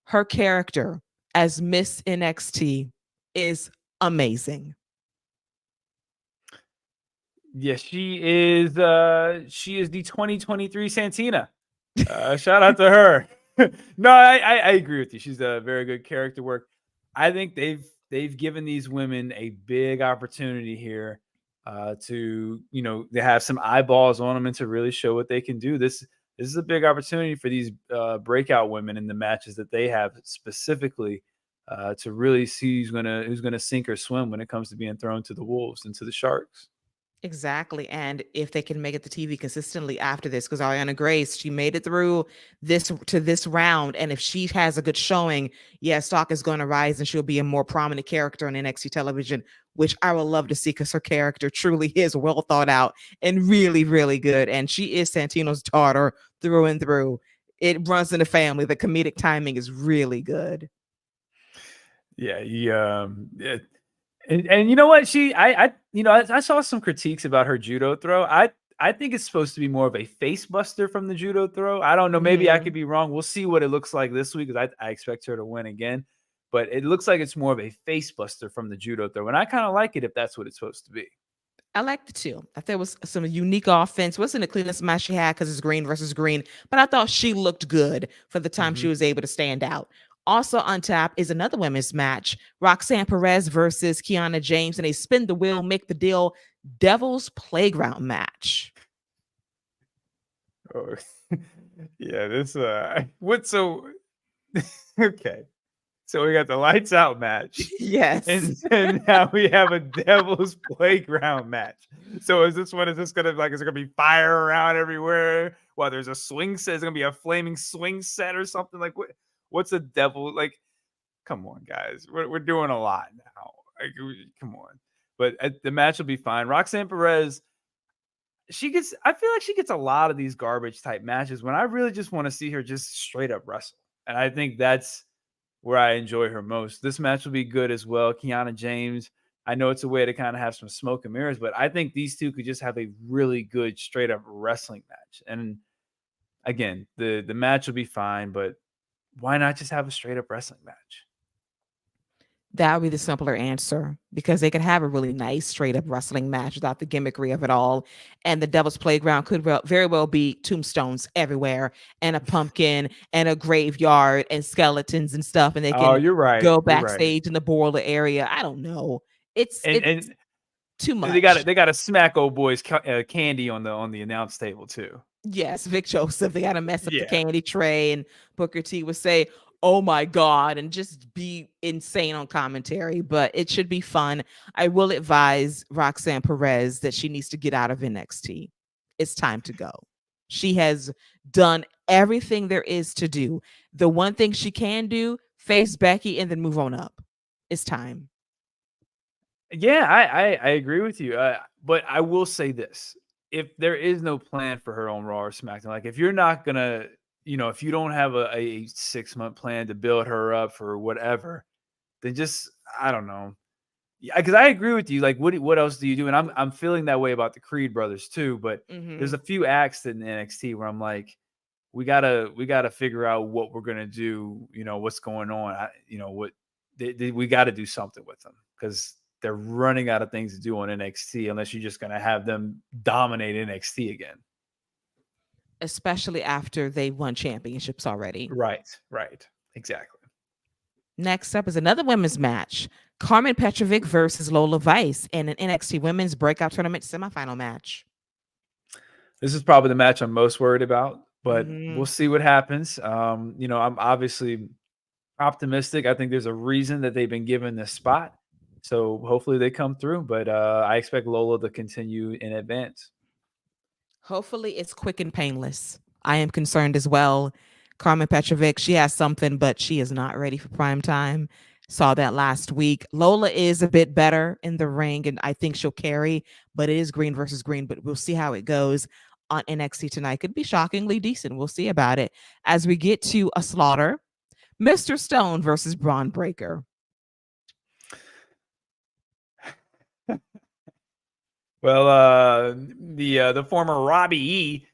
Her character as Miss NXT is amazing. Yes, she is the 2023 Santina. Shout out to her. No, I agree with you. She's a very good character work. I think they've given these women a big opportunity here to they have some eyeballs on them and to really show what they can do. This is a big opportunity for these breakout women in the matches that they have specifically to really see who's gonna sink or swim when it comes to being thrown to the wolves and to the sharks. Exactly. And if they can make it to TV consistently after this, because Ariana Grace, she made it through this round. And if she has a good showing, stock is going to rise and she'll be a more prominent character on NXT television, which I would love to see because her character truly is well thought out and really, really good. And she is Santino's daughter through and through. It runs in the family. The comedic timing is really good. Yeah, And you know what? I saw some critiques about her judo throw. I think it's supposed to be more of a face buster from the judo throw. I don't know. Maybe I could be wrong. We'll see what it looks like this week because I expect her to win again. But it looks like it's more of a face buster from the judo throw. And I kind of like it if that's what it's supposed to be. I liked it too. I thought there was some unique offense. Wasn't the cleanest match she had because it's green versus green, but I thought she looked good for the time she was able to stand out. Also on tap is another women's match, Roxanne Perez versus Kiana James in a spin the wheel, make the deal, Devil's Playground match. Oh, yeah, this okay. So we got the Lights Out match. Yes. And now we have a Devil's Playground match. So is it gonna be fire around everywhere? Well, there's a swing set, is it gonna be a flaming swing set or something? Like What's a devil like? Come on, guys. We're doing a lot now. Like, come on. But the match will be fine. Roxanne Perez, I feel like she gets a lot of these garbage type matches when I really just want to see her just straight up wrestle. And I think that's where I enjoy her most. This match will be good as well. Kiana James, I know it's a way to kind of have some smoke and mirrors, but I think these two could just have a really good straight up wrestling match. And again, the match will be fine, but why not just have a straight up wrestling match? That would be the simpler answer, because they could have a really nice straight up wrestling match without the gimmickry of it all. And the Devil's Playground could very well be tombstones everywhere and a pumpkin and a graveyard and skeletons and stuff. And they can you're right. go backstage in the boiler area. I don't know. It's too much. They got to smack old boys candy on the announce table too. Yes, Vic Joseph. They got to mess up the candy tray, and Booker T would say, "Oh my God," and just be insane on commentary. But it should be fun. I will advise Roxanne Perez that she needs to get out of NXT. It's time to go. She has done everything there is to do. The one thing she can do, face Becky and then move on up. It's time. Yeah, I agree with you. But I will say this. If there is no plan for her on Raw or SmackDown, like if you're not going to, if you don't have a 6-month plan to build her up for whatever, then just, I don't know. Yeah, because I agree with you. Like, what else do you do? And I'm feeling that way about the Creed brothers too. But there's a few acts in NXT where I'm like, we gotta figure out what we're gonna do. What's going on. We got to do something with them, because they're running out of things to do on NXT unless you're just gonna have them dominate NXT again. Especially after they won championships already. Right. Exactly. Next up is another women's match. Carmen Petrovic versus Lola Vice in an NXT Women's Breakout Tournament semifinal match. This is probably the match I'm most worried about, but we'll see what happens. I'm obviously optimistic. I think there's a reason that they've been given this spot. So hopefully they come through, but I expect Lola to continue in advance. Hopefully it's quick and painless. I am concerned as well. Carmen Petrovic, she has something, but she is not ready for prime time. Saw that last week. Lola is a bit better in the ring, and I think she'll carry, but it is green versus green, but we'll see how it goes on NXT tonight. Could be shockingly decent. We'll see about it. As we get to a slaughter, Mr. Stone versus Braun Breaker. Well, the former Robbie E,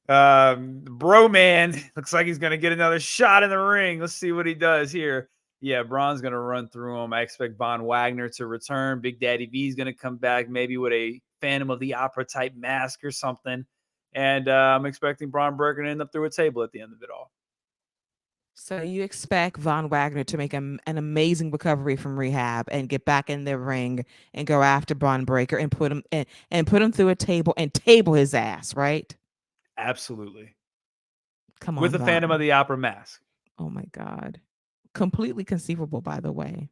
bro man, looks like he's gonna get another shot in the ring. Let's see what he does here. Yeah, Braun's gonna run through him. I expect Von Wagner to return. Big Daddy V is gonna come back, maybe with a Phantom of the Opera type mask or something. And I'm expecting Braun Breaker to end up through a table at the end of it all. So you expect Von Wagner to make an amazing recovery from rehab and get back in the ring and go after Braun Breaker and put him through a table and table his ass, right? Absolutely. Come on, with the Von. Phantom of the Opera mask. Oh my God. Completely conceivable, by the way.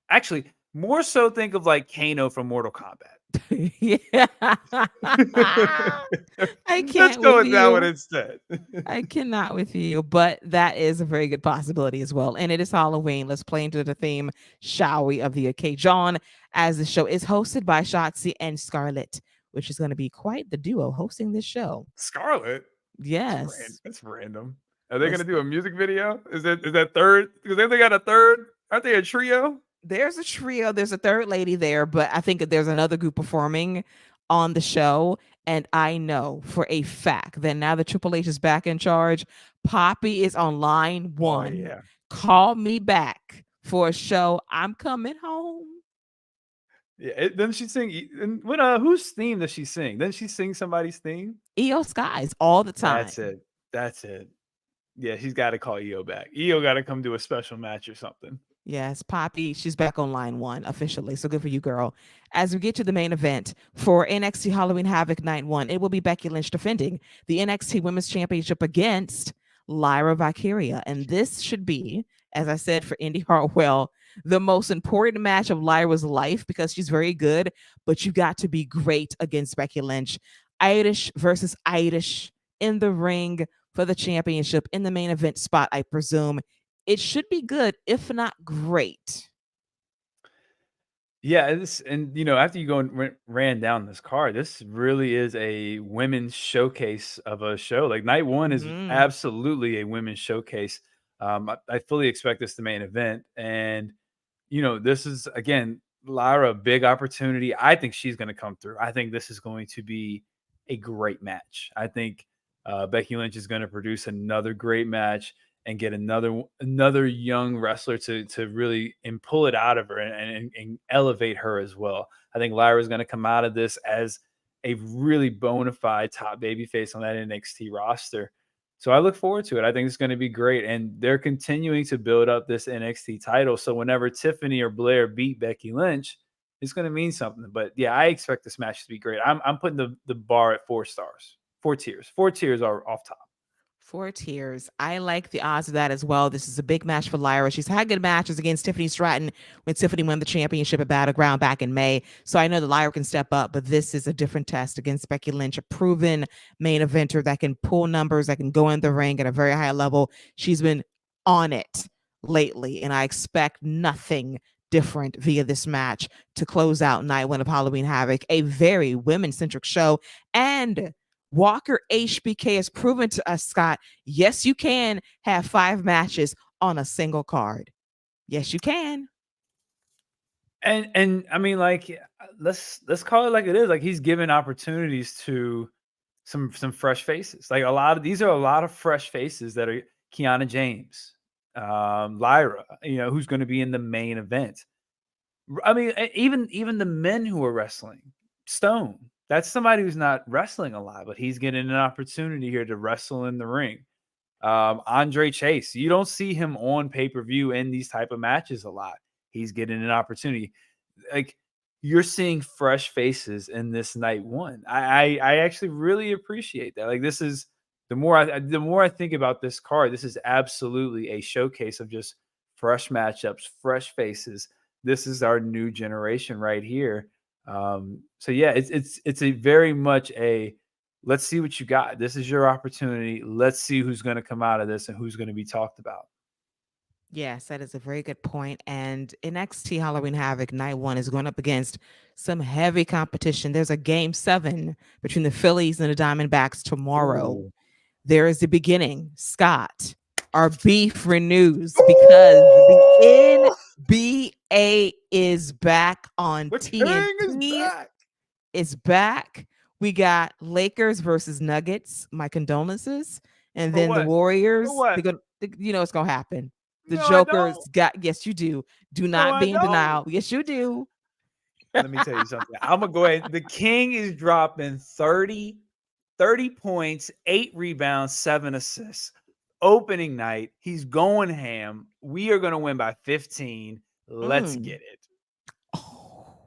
Actually, more so think of like Kano from Mortal Kombat. Yeah. I can't. Let's go with that one instead. I cannot with you, but that is a very good possibility as well. And it is Halloween. Let's play into the theme, shall we, of the occasion, as the show is hosted by Shotzi and Scarlett, which is going to be quite the duo hosting this show. Scarlett? Yes. That's random. Are they going to do a music video? Is that third? Because they got a third. Aren't they a trio? There's a trio. There's a third lady there, but I think there's another group performing on the show. And I know for a fact that now that Triple H is back in charge, Poppy is on line one. Oh, yeah. Call me back for a show. I'm coming home. Yeah. Doesn't she sing? Whose theme does she sing? Doesn't she sing somebody's theme? EO Skies all the time. That's it. Yeah, she's got to call EO back. EO got to come do a special match or something. Yes, Poppy, she's back on line one officially. So good for you, girl. As we get to the main event for NXT Halloween Havoc Night 1, it will be Becky Lynch defending the NXT Women's Championship against Lyra Valkyria. And this should be, as I said for Indy Hartwell, the most important match of Lyra's life because she's very good, but you got to be great against Becky Lynch. Irish versus Irish in the ring for the championship in the main event spot, I presume. it should be good, if not great. Yeah, after you go and ran down this card, this really is a women's showcase of a show. Like night one is Mhm. absolutely a women's showcase. I fully expect this to main event, and this is again, Lyra, a big opportunity. I think she's going to come through. I think this is going to be a great match. I think Becky Lynch is going to produce another great match and get another young wrestler to really and pull it out of her and elevate her as well. I think Lyra is going to come out of this as a really bona fide top babyface on that NXT roster. So I look forward to it. I think it's going to be great. And they're continuing to build up this NXT title. So whenever Tiffany or Blair beat Becky Lynch, it's going to mean something. But yeah, I expect this match to be great. I'm putting the bar at 4 stars, 4 tiers. 4 tiers are off top. 4 tiers. I like the odds of that as well. This is a big match for Lyra. She's had good matches against Tiffany Stratton when Tiffany won the championship at Battleground back in May. So I know that Lyra can step up, but this is a different test against Becky Lynch, a proven main eventer that can pull numbers, that can go in the ring at a very high level. She's been on it lately, and I expect nothing different via this match to close out night one of Halloween Havoc, a very women-centric show. And Walker HBK has proven to us, Scott, yes, you can have 5 matches on a single card. Yes, you can. And I mean, like, let's call it like it is. Like, he's giving opportunities to some fresh faces. Like these are a lot of fresh faces that are Kiana James, Lyra, who's going to be in the main event. I mean, even the men who are wrestling, Stone, that's somebody who's not wrestling a lot, but he's getting an opportunity here to wrestle in the ring. Andre Chase, you don't see him on pay-per-view in these type of matches a lot. He's getting an opportunity. Like, you're seeing fresh faces in this night one. I actually really appreciate that. Like, this is the more I think about this card, this is absolutely a showcase of just fresh matchups, fresh faces. This is our new generation right here. So yeah, it's a very much a let's see what you got. This is your opportunity. Let's see who's going to come out of this and who's going to be talked about. Yes, that is a very good point. And NXT Halloween Havoc night one is going up against some heavy competition. There's a game 7 between the Phillies and the Diamondbacks tomorrow. Ooh. There is the beginning. Scott, our beef renews because the NBA is back on The TNT. King is back. It's back. We got Lakers versus Nuggets. My condolences. And For then the what? Warriors. For what? It's going to happen. The No, I Joker's don't. got, yes, you do. Do No, not I be in don't. denial. Yes, you do. Let me tell you something. I'm going to go ahead. The King is dropping 30 points, 8 rebounds, 7 assists. Opening night, he's going ham. We are going to win by 15. Let's get it. Oh.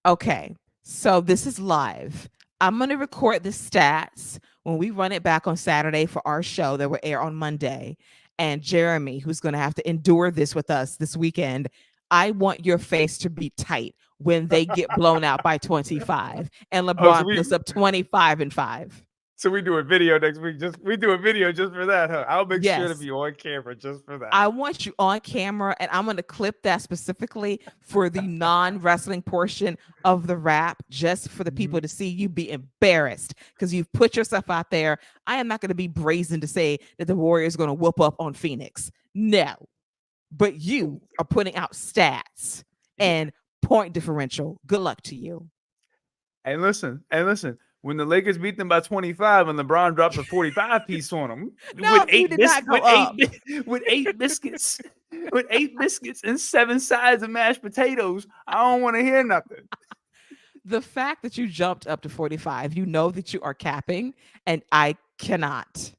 Okay, so this is live. I'm going to record the stats when we run it back on Saturday for our show that will air on Monday. And Jeremy, who's going to have to endure this with us this weekend, I want your face to be tight when they get blown out by 25 and LeBron puts up 25 and 5. So we do a video next week. We do a video just for that, huh? I'll make sure to Yes. be on camera just for that. I want you on camera, and I'm going to clip that specifically for the non-wrestling portion of the rap, just for the people to see you be embarrassed because you've put yourself out there. I am not going to be brazen to say that the Warriors are going to whoop up on Phoenix. No. But you are putting out stats and point differential. Good luck to you. And listen. When the Lakers beat them by 25 and LeBron dropped a 45 piece on them with 8 biscuits, with 8 biscuits and 7 sides of mashed potatoes, I don't want to hear nothing. The fact that you jumped up to 45, you know that you are capping, and I cannot.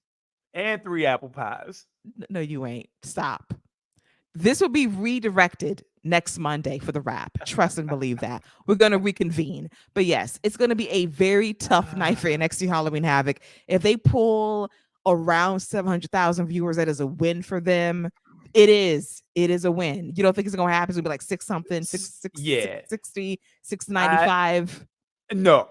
And 3 apple pies. No, you ain't. Stop. This will be redirected next Monday for the wrap. Trust and believe that. We're going to reconvene. But yes, it's going to be a very tough night for NXT Halloween Havoc. If they pull around 700,000 viewers, that is a win for them. It is a win. You don't think it's going to happen? It's going to be like 6 something, 660, 695. No.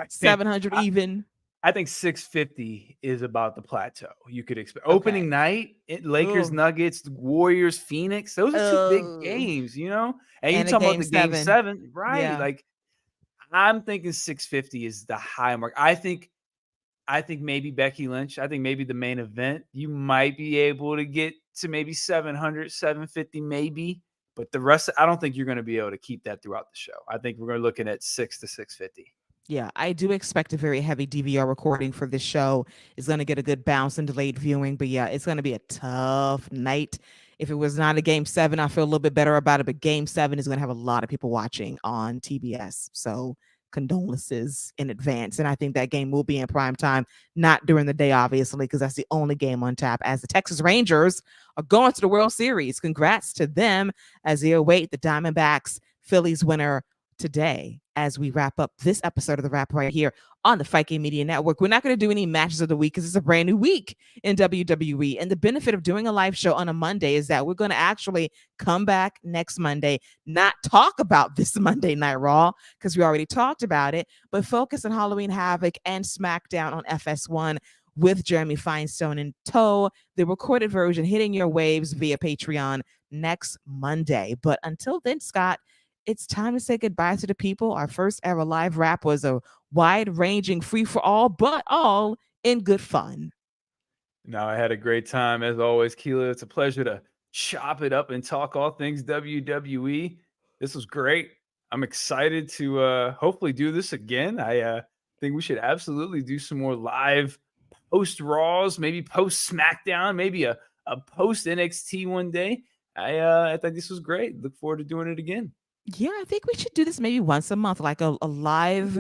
700 even. I think 650 is about the plateau. You could expect opening night, Lakers, Ooh. Nuggets, Warriors, Phoenix. Those are two big games, you know. And you And a talking about game the game 7, right? Yeah. Like I'm thinking 650 is the high mark. I think maybe Becky Lynch. I think maybe the main event you might be able to get to maybe 700, 750 maybe. But the rest, I don't think you're going to be able to keep that throughout the show. I think we're looking at 6 to 650. Yeah, I do expect a very heavy DVR recording for this show. It's going to get a good bounce and delayed viewing, but yeah, it's going to be a tough night. If it was not a game 7, I feel a little bit better about it, but game 7 is going to have a lot of people watching on TBS. So condolences in advance. And I think that game will be in prime time, not during the day, obviously, because that's the only game on tap as the Texas Rangers are going to the World Series. Congrats to them as they await the Diamondbacks Phillies winner today as we wrap up this episode of the Wrap right here on the Fight Game Media Network. We're not going to do any matches of the week because it's a brand new week in WWE. And the benefit of doing a live show on a Monday is that we're going to actually come back next Monday, not talk about this Monday Night Raw because we already talked about it, but focus on Halloween Havoc and SmackDown on FS1 with Jeremy Feinstein in tow. The recorded version hitting your waves via Patreon next Monday. But until then, Scott, it's time to say goodbye to the people. Our first ever live wrap was a wide-ranging free-for-all, but all in good fun. No, I had a great time. As always, Keila, it's a pleasure to chop it up and talk all things WWE. This was great. I'm excited to hopefully do this again. I think we should absolutely do some more live post-Raws, maybe post-SmackDown, maybe a post-NXT one day. I think this was great. Look forward to doing it again. Yeah, I think we should do this maybe once a month, like a live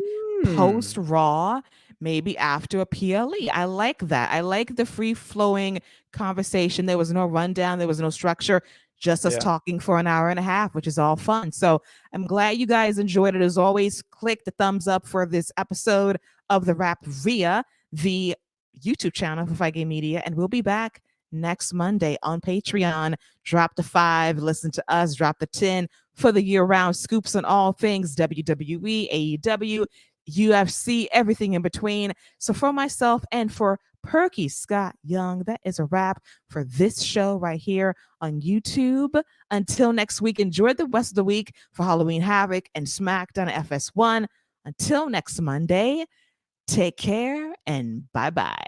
post Raw, maybe after a PLE. I like that. I like the free flowing conversation. There was no rundown, there was no structure, just us talking for an hour and a half, which is all fun. So I'm glad you guys enjoyed it. As always, click the thumbs up for this episode of the Wrap via the YouTube channel for Fight Game Media, and we'll be back next Monday on Patreon. Drop the 5, listen to us, drop the 10 for the year-round scoops on all things WWE, AEW, UFC, everything in between. So for myself and for Perky Scott Young, that is a wrap for this show right here on YouTube. Until next week, enjoy the rest of the week for Halloween Havoc and SmackDown FS1. Until next Monday, take care and bye-bye.